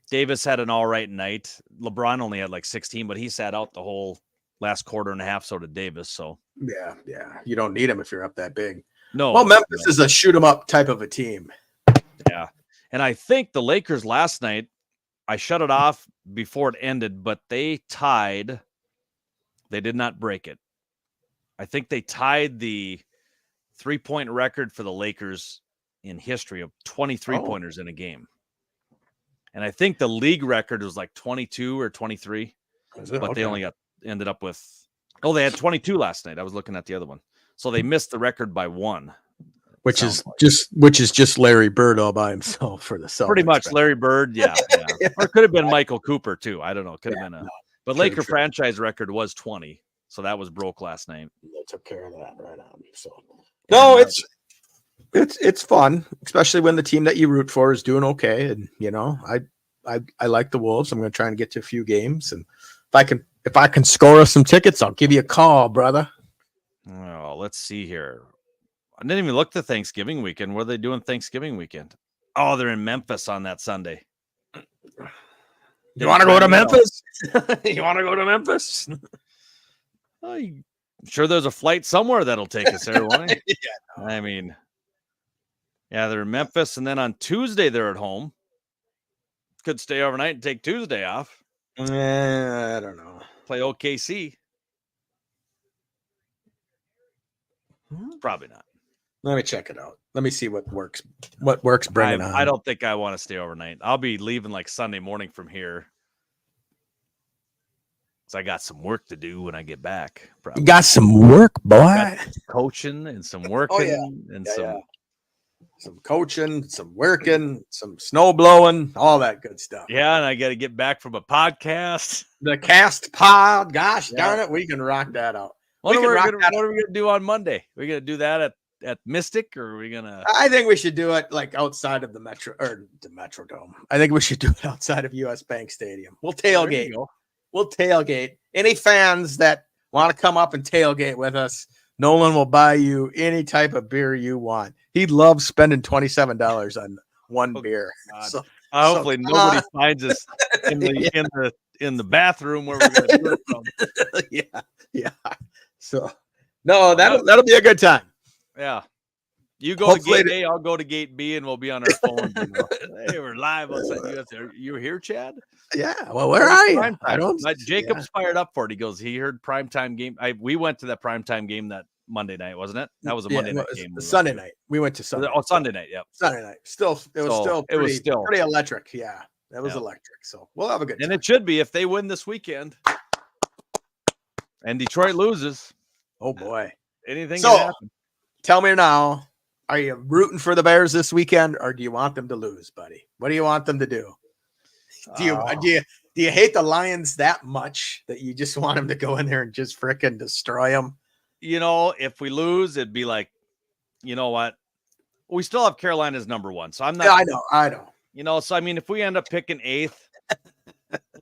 Davis had an all right night. LeBron only had like 16, but he sat out the whole last quarter and a half. So did Davis. So yeah. You don't need him if you're up that big. No. Well, Memphis is a shoot 'em up type of a team. Yeah, and I think the Lakers last night, I shut it off before it ended, but they tied. They did not break it. I think they tied the 3-point record for the Lakers in history of 23 pointers in a game. And I think the league record was like 22 or 23, but they only ended up with, they had 22 last night. I was looking at the other one. So they missed the record by 1. Which is just Larry Bird all by himself for the Celtics. Pretty much Larry Bird. Yeah. Or it could have been Michael Cooper too. I don't know. It could have been but Laker franchise record was 20. So that was broke last night. They took care of that right on. So no, it's fun, especially when the team that you root for is doing okay. And I like the Wolves. I'm going to try and get to a few games, and if I can score us some tickets, I'll give you a call, brother. Oh, let's see here. I didn't even look to Thanksgiving weekend. What are they doing Thanksgiving weekend? Oh, they're in Memphis on that Sunday. You want to go to Memphis? You want to go to Memphis? I'm sure there's a flight somewhere that'll take us there, won't it? I mean, they're in Memphis, and then on Tuesday they're at home. could stay overnight and take Tuesday off. I don't know. Play OKC. Probably not. Let me check it out. Let me see what works. What works, Brendan? I don't think I want to stay overnight. I'll be leaving like Sunday morning from here. So I got some work to do when I get back. You got some work, boy. Coaching and some working and some coaching, some working, some snow blowing, all that good stuff. Yeah, and I got to get back from a podcast. The cast pod. Gosh darn it, we can rock that out. What are we going to do on Monday? We're going to do that at Mystic, or are we going to? I think we should do it like outside of the Metrodome. I think we should do it outside of US Bank Stadium. We'll tailgate. We'll tailgate. Any fans that want to come up and tailgate with us, Nolan will buy you any type of beer you want. He loves spending $27 on one beer. So, hopefully nobody finds us in the bathroom where we're going to do it from. Yeah. So no, that'll be a good time. Yeah. You go to gate A, I'll go to gate B, and we'll be on our phone. Hey, we're live outside US. You here, Chad? Yeah. Well, where are you? I don't. Jacob's fired up for it. He goes, he heard primetime game. We went to that primetime game that Monday night, wasn't it? That was a Monday night game. Sunday night. We went to Sunday. Oh, Sunday night. Yep. Sunday night. It was still pretty electric. Yeah. That was electric. So we'll have a good time. And it should be if they win this weekend and Detroit loses. Oh boy. Anything can happen. Tell me now. Are you rooting for the Bears this weekend, or do you want them to lose, buddy? What do you want them to do? Do you hate the Lions that much that you just want them to go in there and just frickin' destroy them? If we lose, it'd be like, you know what? We still have Carolina's number one, so I'm not. Yeah, I know. So I mean, if we end up picking 8th,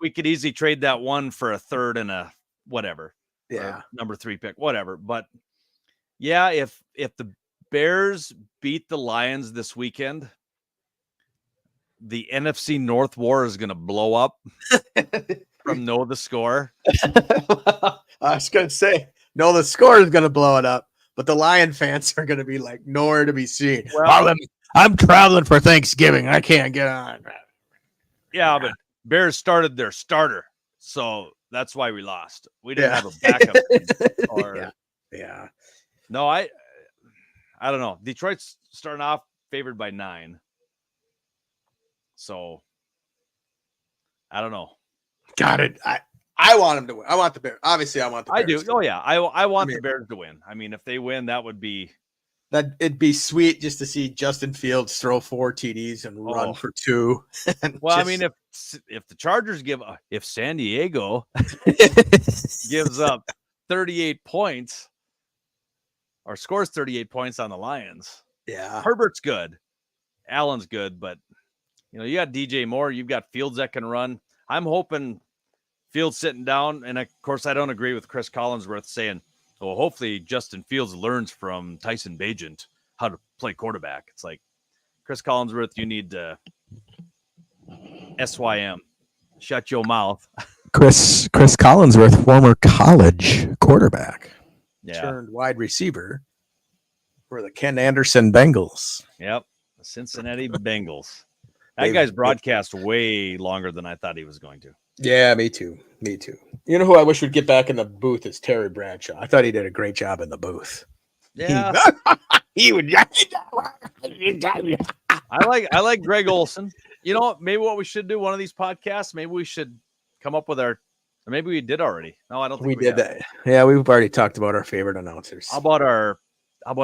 we could easily trade that one for a 3rd and a whatever. Yeah, number 3 pick, whatever. But yeah, if the Bears beat the Lions this weekend, the NFC North war is going to blow up from know the score. I was going to say, no, the score is going to blow it up, but the Lion fans are going to be like nowhere to be seen. Well, I'm traveling for Thanksgiving. I can't get on. Yeah, but Bears started their starter, so that's why we lost. We didn't have a backup. Yeah. No, I don't know. Detroit's starting off favored by 9. So I don't know. Got it. I want them to win. I want the Bears. Obviously, I want the Bears. I do. Oh yeah. I want the Bears to win. I mean, if they win, it'd be sweet just to see Justin Fields throw 4 TDs and run for 2. Well, I mean, if the Chargers if San Diego gives up 38 points or scores 38 points on the Lions. Yeah. Herbert's good. Allen's good, but you got DJ Moore, you've got Fields that can run. I'm hoping Fields sitting down, and of course I don't agree with Chris Collinsworth saying, well, hopefully Justin Fields learns from Tyson Bagent how to play quarterback. It's like, Chris Collinsworth, you need to SYM. Shut your mouth. Chris Collinsworth, former college quarterback. Yeah. Turned wide receiver for the Ken Anderson Bengals. Yep. The Cincinnati Bengals. That guy's broadcast way longer than I thought he was going to. Yeah, me too. You know who I wish would get back in the booth is Terry Bradshaw. I thought he did a great job in the booth. Yeah. He would. I like Greg Olson. Maybe what we should do one of these podcasts, maybe we should come up with maybe we did already. No, I don't think we did that. Yeah, we've already talked about our favorite announcers. How about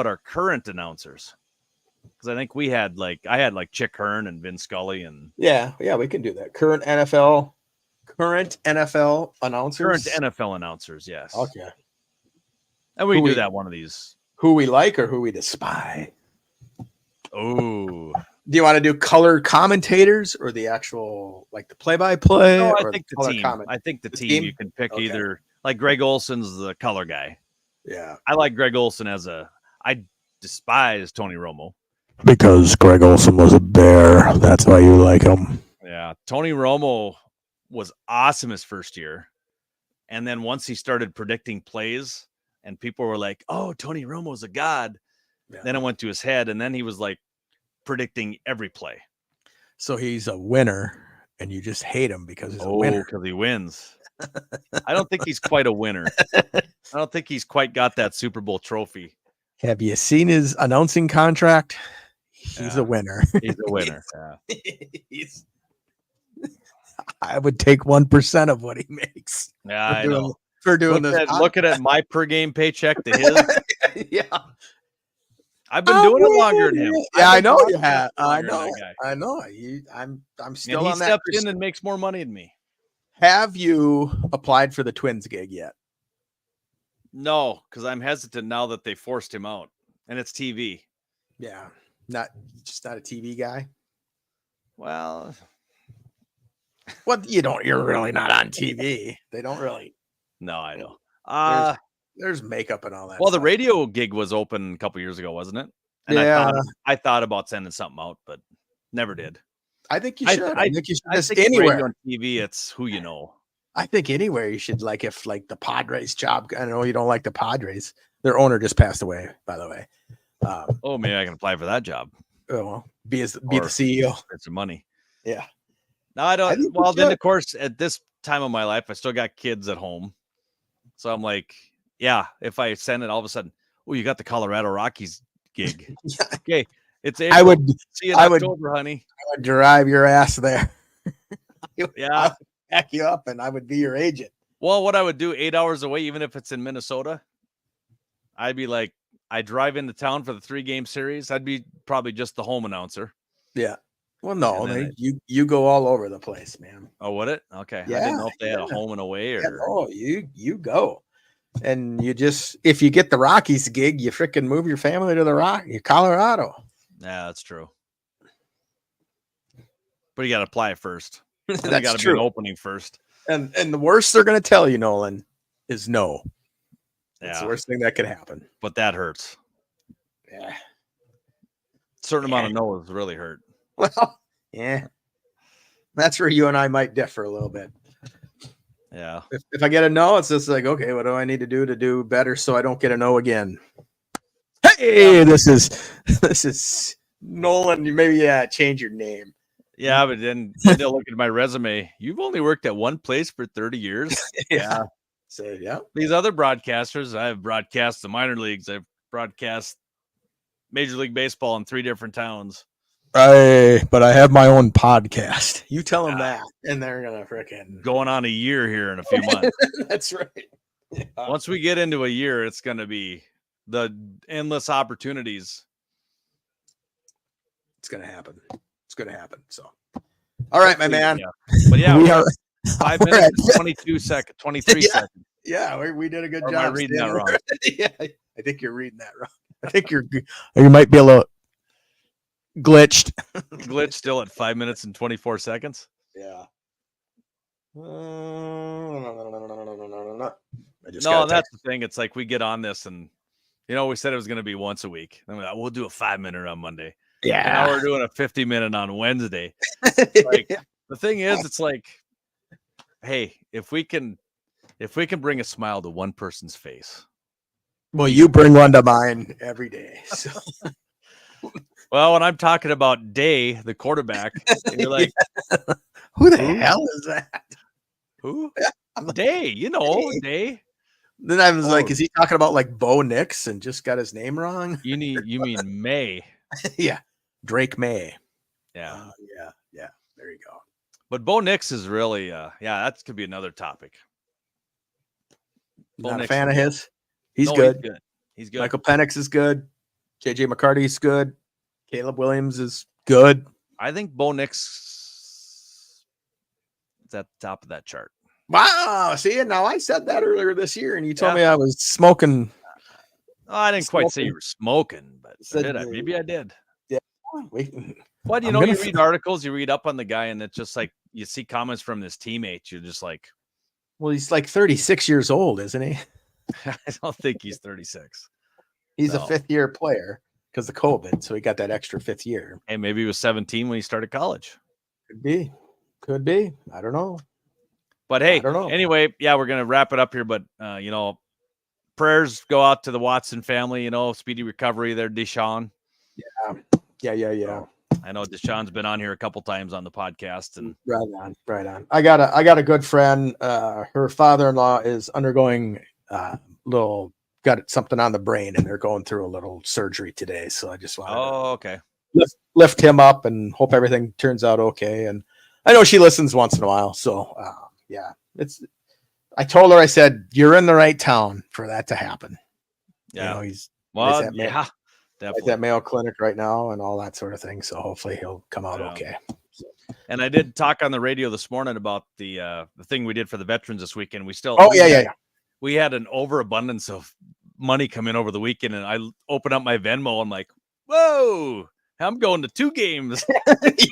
our current announcers? Because I think I had Chick Hearn and Vin Scully and yeah, we can do that. Current NFL announcers. Yes. Okay. And we can do that one of these. Who we like or who we despise. Oh. Do you want to do color commentators or the actual the play-by-play? No, I think the team. I think the team you can pick either. Like Greg Olson's the color guy. Yeah. I like Greg Olson I despise Tony Romo. Because Greg Olson was a bear. That's why you like him. Yeah. Tony Romo was awesome his first year. And then once he started predicting plays and people were like, oh, Tony Romo's a god. Yeah. Then it went to his head. And then he was predicting every play. So he's a winner and you just hate him because he's a Oh, winner. because he wins. I don't think he's quite a winner. I don't think he's quite got that Super Bowl trophy. Have you seen his announcing contract? He's Yeah. a winner. He's a winner. Yeah. I would take 1% of what he makes. Yeah, I know. For doing this. Looking at my per game paycheck to his. Yeah. I've been doing it longer than him. Yeah, I know I've been you have. I longer than know. that guy. I know. I'm still And he on that. steps in and makes more money than me. Have you applied for the Twins gig yet? No, because I'm hesitant now that they forced him out, and it's TV. Yeah, just not a TV guy. Well, you're really not on TV. They don't really. no, I know. There's makeup and all that. Well, the stuff. radio gig was open a couple years ago, wasn't it? And Yeah. I thought about sending something out, but never did. I think you should. I think you should I just think anywhere. radio and TV, it's who you know. I think anywhere you should, like, if like the Padres job. I know you don't like the Padres. Their owner just passed away, by the way. Oh, maybe I can apply for that job. Oh, well, be the CEO. Get some money. Yeah. No, I don't. think Well, you then should. of course, at this time of my life, I still got kids at home, so I'm like, yeah. If I send it, all of a sudden, oh, you got the Colorado Rockies gig. Yeah. Okay, it's April. I would. See you in I would- October, honey. I would drive your ass there. Yeah. I would back you up, and I would be your agent. Well, what I would do 8 hours away, even if it's in Minnesota, I'd be like, I drive into town for the 3-game series. I'd be probably just the home announcer. Yeah. Well, no, And then you go all over the place, man. Oh, would it? Okay. I Yeah, didn't know if they had a yeah. home and away or. Yeah, oh, you go, and you just, if you get the Rockies gig, you freaking move your family to Colorado. Yeah, that's true. But you got to apply it first. You That's got to be true. an opening first. And the worst they're going to tell you, Nolan, is no. That's Yeah, the worst thing that could happen. but that hurts. Yeah. Certain amount of no's really hurt. Well, yeah. That's where you and I might differ a little bit. Yeah. If I get a no, it's just like, okay, what do I need to do better so I don't get a no again? Hey, this is Nolan. You maybe change your name. Yeah, but then they'll look at my resume. You've only worked at one place for 30 years. Yeah. So yeah. These other broadcasters, I've broadcast the minor leagues. I've broadcast Major League Baseball in 3 different towns. But I have my own podcast. You tell them that, and they're gonna freaking Going on a year here in a few months. That's right. Yeah. Once we get into a year, it's going to be the endless opportunities. It's gonna happen. It's gonna happen. So, all right, my man. Yeah. But yeah, we are 5 we're minutes, at- and 22 seconds, 23 Yeah. seconds. Yeah, we did a good Or job. am I reading that Stan. wrong? Yeah, I think you're reading that wrong. I think you might be a little glitched. Glitch still at 5 minutes and 24 seconds. Yeah. I just No, gotta that's the thing. It's like we get on this and, we said it was going to be once a week. Then we'll do a 5-minute on Monday. And now we're doing a 50-minute on Wednesday. Like, the thing is, it's like, hey, if we can bring a smile to one person's face. Well, you bring one to mine every day. So. Well, when I'm talking about Day, the quarterback, you're like, Who the hell is that? who? I'm like, Day, Day. Then I was like, Oh. is he talking about like Bo Nix and just got his name wrong? You mean May. Yeah. Drake May. Yeah. Yeah. There you go. But Bo Nix is really that could be another topic. Bo Not a Nix fan of is- his. He's No, good. He's good. Michael Penix is good. JJ McCarty's good. Caleb Williams is good. I think Bo Nix is at the top of that chart. Wow. See, now I said that earlier this year, and you told Yeah. me I was smoking. Oh, I didn't quite say you were smoking, but Said did I? you- Maybe I did. Wait, Well, you I'm know, gonna you read articles, you read up on the guy, and it's just like you see comments from his teammates. You're just like, well, he's like 36 years old, isn't he? I don't think he's 36. He's No. a 5th-year player because of COVID, so he got that extra 5th year. Hey, maybe he was 17 when he started college. Could be. I don't know. But hey, I don't know. anyway, yeah, we're gonna wrap it up here. But prayers go out to the Watson family. Speedy recovery there, Deshaun. Yeah. I know Deshaun's been on here a couple times on the podcast, and Right on. I got a good friend. Her father-in-law is undergoing got something on the brain, and they're going through a little surgery today. So I just wanted to okay, lift him up and hope everything turns out okay. And I know she listens once in a while, so yeah, I told her, I said, you're in the right town for that to happen. Yeah, you know, he's definitely at that Mayo Clinic right now and all that sort of thing. So hopefully he'll come out okay. And I did talk on the radio this morning about the thing we did for the veterans this weekend. We had an overabundance of money come in over the weekend, and I open up my Venmo. I'm like, whoa, I'm going to 2 games.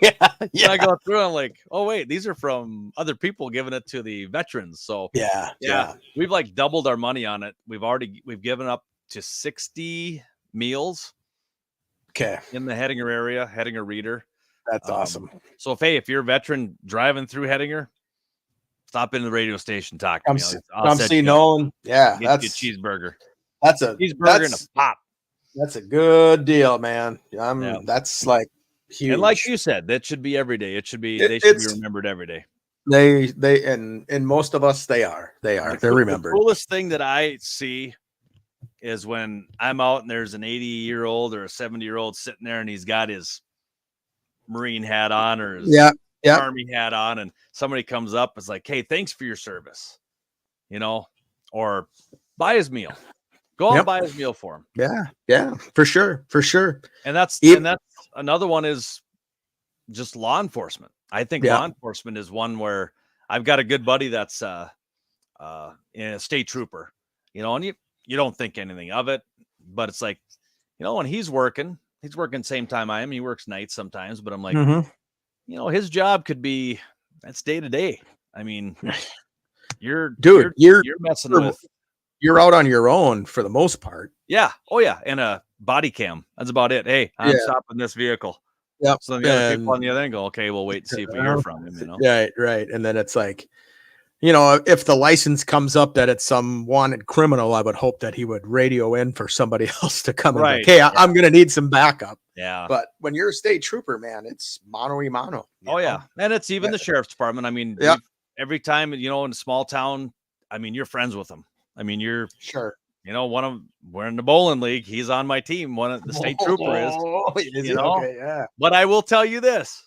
yeah. And I go through, I'm like, oh wait, these are from other people giving it to the veterans. So yeah, we've like doubled our money on it. We've given up to 60 meals. Okay. In the Hettinger area, Hettinger Reader. That's awesome. So if you're a veteran driving through Hettinger, stop in the radio station, talk to me. I'll see Nolan. Yeah, that's a cheeseburger. That's a cheeseburger and a pop. That's a good deal, man. That's like huge. And like you said, that should be every day. They should be remembered every day. They and most of us they're remembered. The coolest thing that I see is when I'm out and there's an 80-year-old or a 70-year-old sitting there and he's got his Marine hat on or his Army hat on, and somebody comes up, it's like, hey, thanks for your service, or buy his meal. Go out and buy his meal for him. Yeah, for sure. And that's another one is just law enforcement. I think law enforcement is one where I've got a good buddy that's a state trooper, and you don't think anything of it, but it's like, when he's working same time I am. He works nights sometimes, but I'm like, his job could be that's day to day. I mean, you're messing with. You're out on your own for the most part. Yeah. Oh yeah. And a body cam. That's about it. Hey, I'm stopping this vehicle. Yep. So the other people on the other end go, okay, we'll wait and see if we hear from him. Right. And then it's like, if the license comes up that it's some wanted criminal, I would hope that he would radio in for somebody else to come and okay, I'm going to need some backup. Yeah. But when you're a state trooper, man, it's mano a mano. Yeah. And it's even the sheriff's department. I mean, every time, in a small town, I mean, you're friends with them. I mean, you're sure. We're in the bowling league. He's on my team. One of the state trooper is. Okay, yeah. But I will tell you this.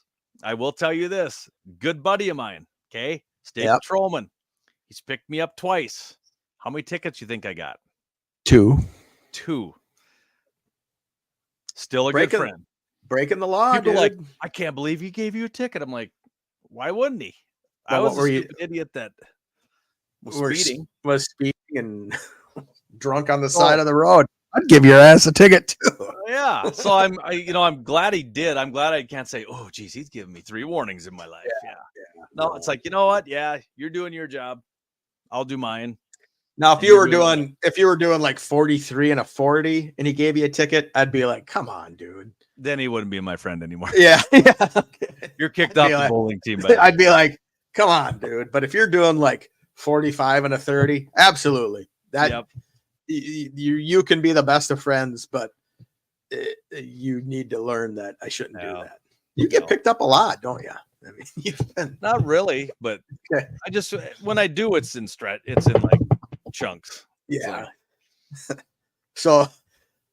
Good buddy of mine. Okay, state patrolman. He's picked me up twice. How many tickets you think I got? 2. Still a good friend. Breaking the law. People like, I can't believe he gave you a ticket. I'm like, why wouldn't he? I was an idiot that was speeding and drunk on the side of the road. I'd give your ass a ticket too. Yeah. So I'm glad he did. I'm glad I can't say, oh geez, he's given me 3 warnings in my life. Yeah. No, it's like, you know what? Yeah, you're doing your job. I'll do mine. Now, if you were doing like 43 and a 40 and he gave you a ticket, I'd be like, come on, dude. Then he wouldn't be my friend anymore. Yeah. You're kicked off the bowling team. I'd be like, come on, dude. But if you're doing like 45 and a 30, absolutely. You can be the best of friends, but you need to learn that I shouldn't do that. You get picked up a lot, don't you? I mean, you've been not really, but I just when I do, it's in like chunks. Yeah. So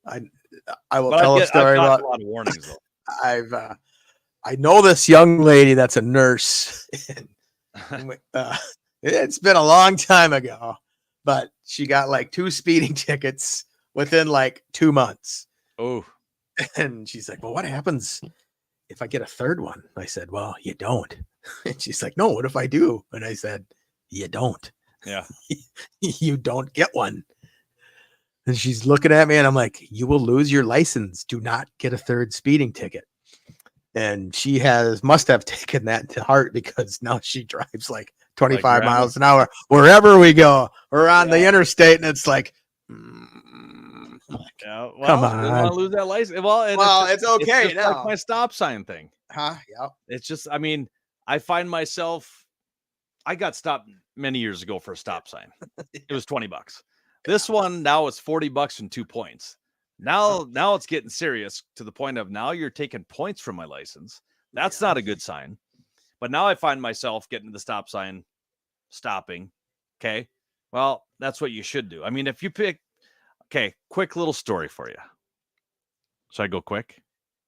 I will tell a story about a lot of warnings. Though. I know this young lady that's a nurse. It's been a long time ago, but she got like 2 speeding tickets within like 2 months. Oh, and she's like, well, what happens if I get a 3rd one? I said, well, you don't. And she's like, no, what if I do? And I said, you don't. Yeah. You don't get one. And she's looking at me and I'm like, you will lose your license. Do not get a 3rd speeding ticket. And she must have taken that to heart because now she drives like 25 miles an hour wherever we go. We're on the interstate and it's like, come on. You want to lose that license? Well, it's okay it's now. like my stop sign thing. Yeah. It's just, I mean, I find myself, I got stopped many years ago for a stop sign. It was $20. This one now is $40 and 2 points. Now it's getting serious to the point of now you're taking points from my license. That's not a good sign. But now I find myself getting to the stop sign, stopping. Okay. Well, that's what you should do. I mean, if you pick, okay, quick little story for you. Should I go quick?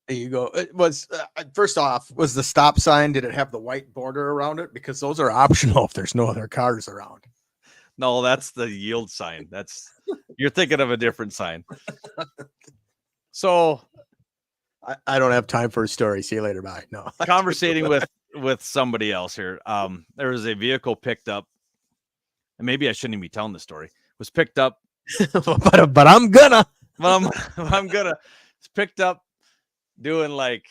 There you go. It was first off, was the stop sign? Did it have the white border around it? Because those are optional if there's no other cars around. No, that's the yield sign. You're thinking of a different sign. So I don't have time for a story. See you later. Bye. No. Conversating with somebody else here. There was a vehicle picked up, and maybe I shouldn't even be telling this story. Was picked up, but I'm gonna. I'm gonna. It's picked up doing like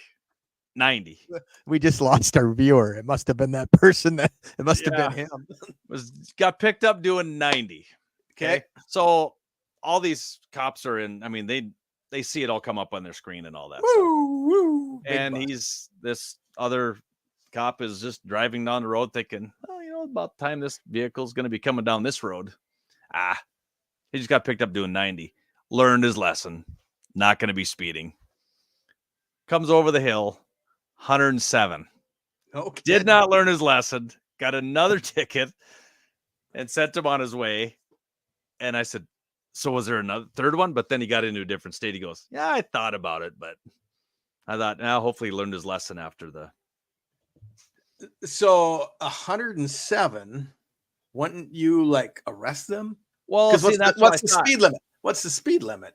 90. We just lost our viewer. It must have been that person. It must have been him. Got picked up doing 90. Okay. So all these cops are in. I mean, they see it all come up on their screen and all that. Woo, and this other cop is just driving down the road thinking, oh, about time this vehicle's going to be coming down this road. He just got picked up doing 90. Learned his lesson. Not going to be speeding. Comes over the hill, 107. Okay. Did not learn his lesson. Got another ticket and sent him on his way. And I said, so was there another third one? But then he got into a different state. He goes, yeah, I thought about it, but I thought, now hopefully he learned his lesson after the. So 107, wouldn't you like arrest them? Well, what's the speed limit? What's the speed limit?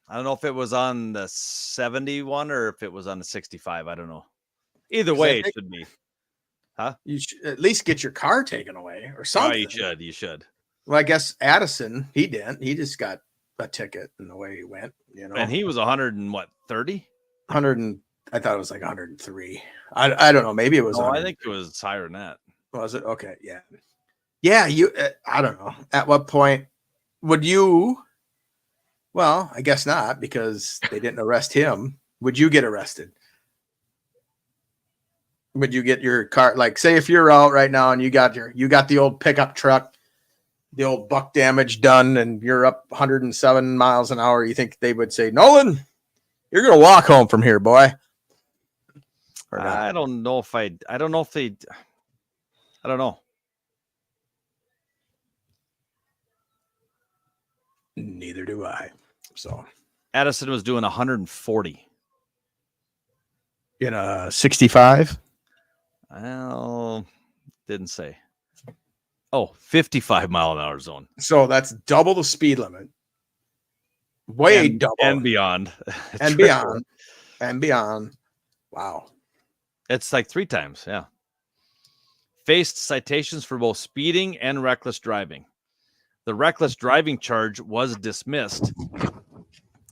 I don't know if it was on the 71 or if it was on the 65. I don't know. Either way, it should be. Huh? You should at least get your car taken away or something. Oh, you should. Well, I guess Addison, he didn't. He just got a ticket in the way he went, And he was 130? 100 and I thought it was like 103. I don't know. Maybe it was. No, I think it was higher than that. Was it? Okay. Yeah. Yeah. You, I don't know. At what point would you? Well, I guess not because they didn't arrest him. Would you get arrested? Would you get your car? Like, say if you're out right now and you got the old pickup truck, the old buck damage done, and you're up 107 miles an hour. You think they would say, Nolan, you're going to walk home from here, boy? I don't know if they, I don't know. Neither do I. So Addison was doing 140 in a 65. Well, didn't say. 55 mile an hour zone. So that's double the speed limit. Way double. And beyond. And beyond. And beyond. Wow. It's like 3 times. Yeah. Faced citations for both speeding and reckless driving. The reckless driving charge was dismissed.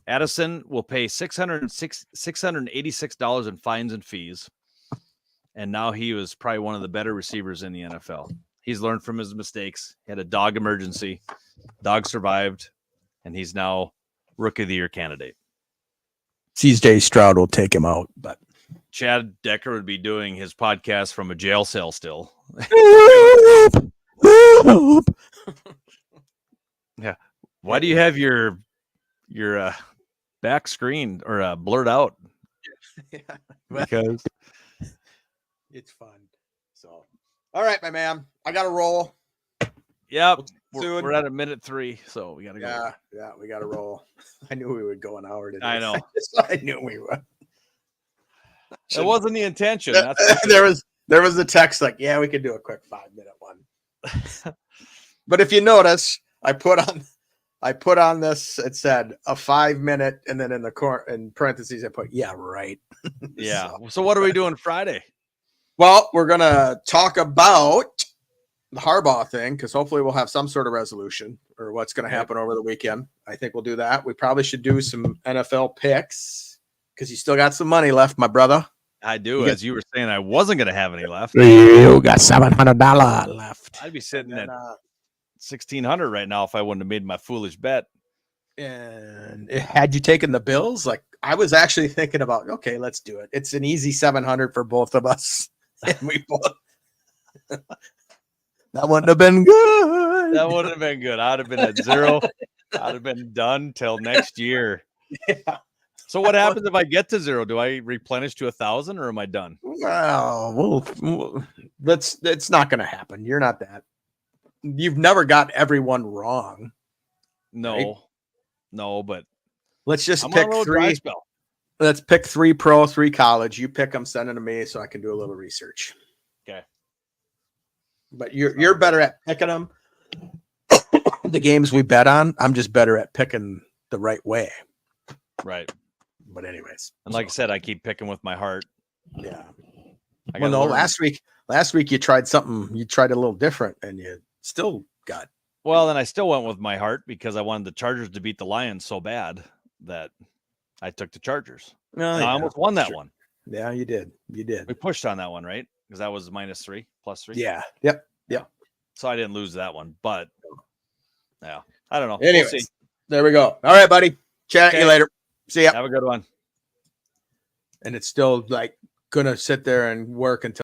Addison will pay $686 in fines and fees. And now he was probably one of the better receivers in the NFL. He's learned from his mistakes. He had a dog emergency. Dog survived. And he's now Rookie of the Year candidate. CJ Stroud will take him out, but Chad Decker would be doing his podcast from a jail cell still. Yeah. Why do you have your back screen or blurred out? Yeah. Because it's fun. So, all right, my man, I got to roll. Yep. We're at a minute 3, so we got to go. Yeah, we got to roll. I knew we would go an hour today. I know. I knew we would. It wasn't the intention. There was a text like, yeah, we could do a quick 5-minute one. But if you notice, I put on this, it said a 5-minute, and then in parentheses I put, yeah, right. Yeah. So what are we doing Friday? Well, we're gonna talk about the Harbaugh thing because hopefully we'll have some sort of resolution or what's going to happen over the weekend. I think we'll do that. We probably should do some NFL picks because you still got some money left, my brother. I do. As you were saying, I wasn't going to have any left. You got $700 left. I'd be sitting at $1,600 right now if I wouldn't have made my foolish bet. And had you taken the Bills, like I was actually thinking about, okay, let's do it. It's an easy 700 for both of us. And we both. That wouldn't have been good. That wouldn't have been good. I'd have been at 0. I'd have been done till next year. Yeah. So what happens if I get to 0? Do I replenish to 1,000 or am I done? Well, it's not going to happen. You're not that. You've never got everyone wrong. No, right? no, but Let's just I'm pick on a little dry 3. spell. Let's pick 3 pro, 3 college. You pick them, send them to me so I can do a little research. Okay. But you're better at picking them. The games we bet on, I'm just better at picking the right way. Right. But anyways. And like I said, I keep picking with my heart. Yeah. I Well, gotta no, learn. last week you tried something, you tried a little different and you still got. Well, then I still went with my heart because I wanted the Chargers to beat the Lions so bad that I took the Chargers. Oh, And yeah, I almost won that sure. one. Yeah, you did. You We did. pushed on that one, right? Because that was -3, +3. Yeah. Yep. Yep. So I didn't lose that one, but yeah, I don't know. Anyways, We'll see. there we go. All right, buddy. Chat you Okay. later. See ya. Have a good one. And it's still like gonna sit there and work until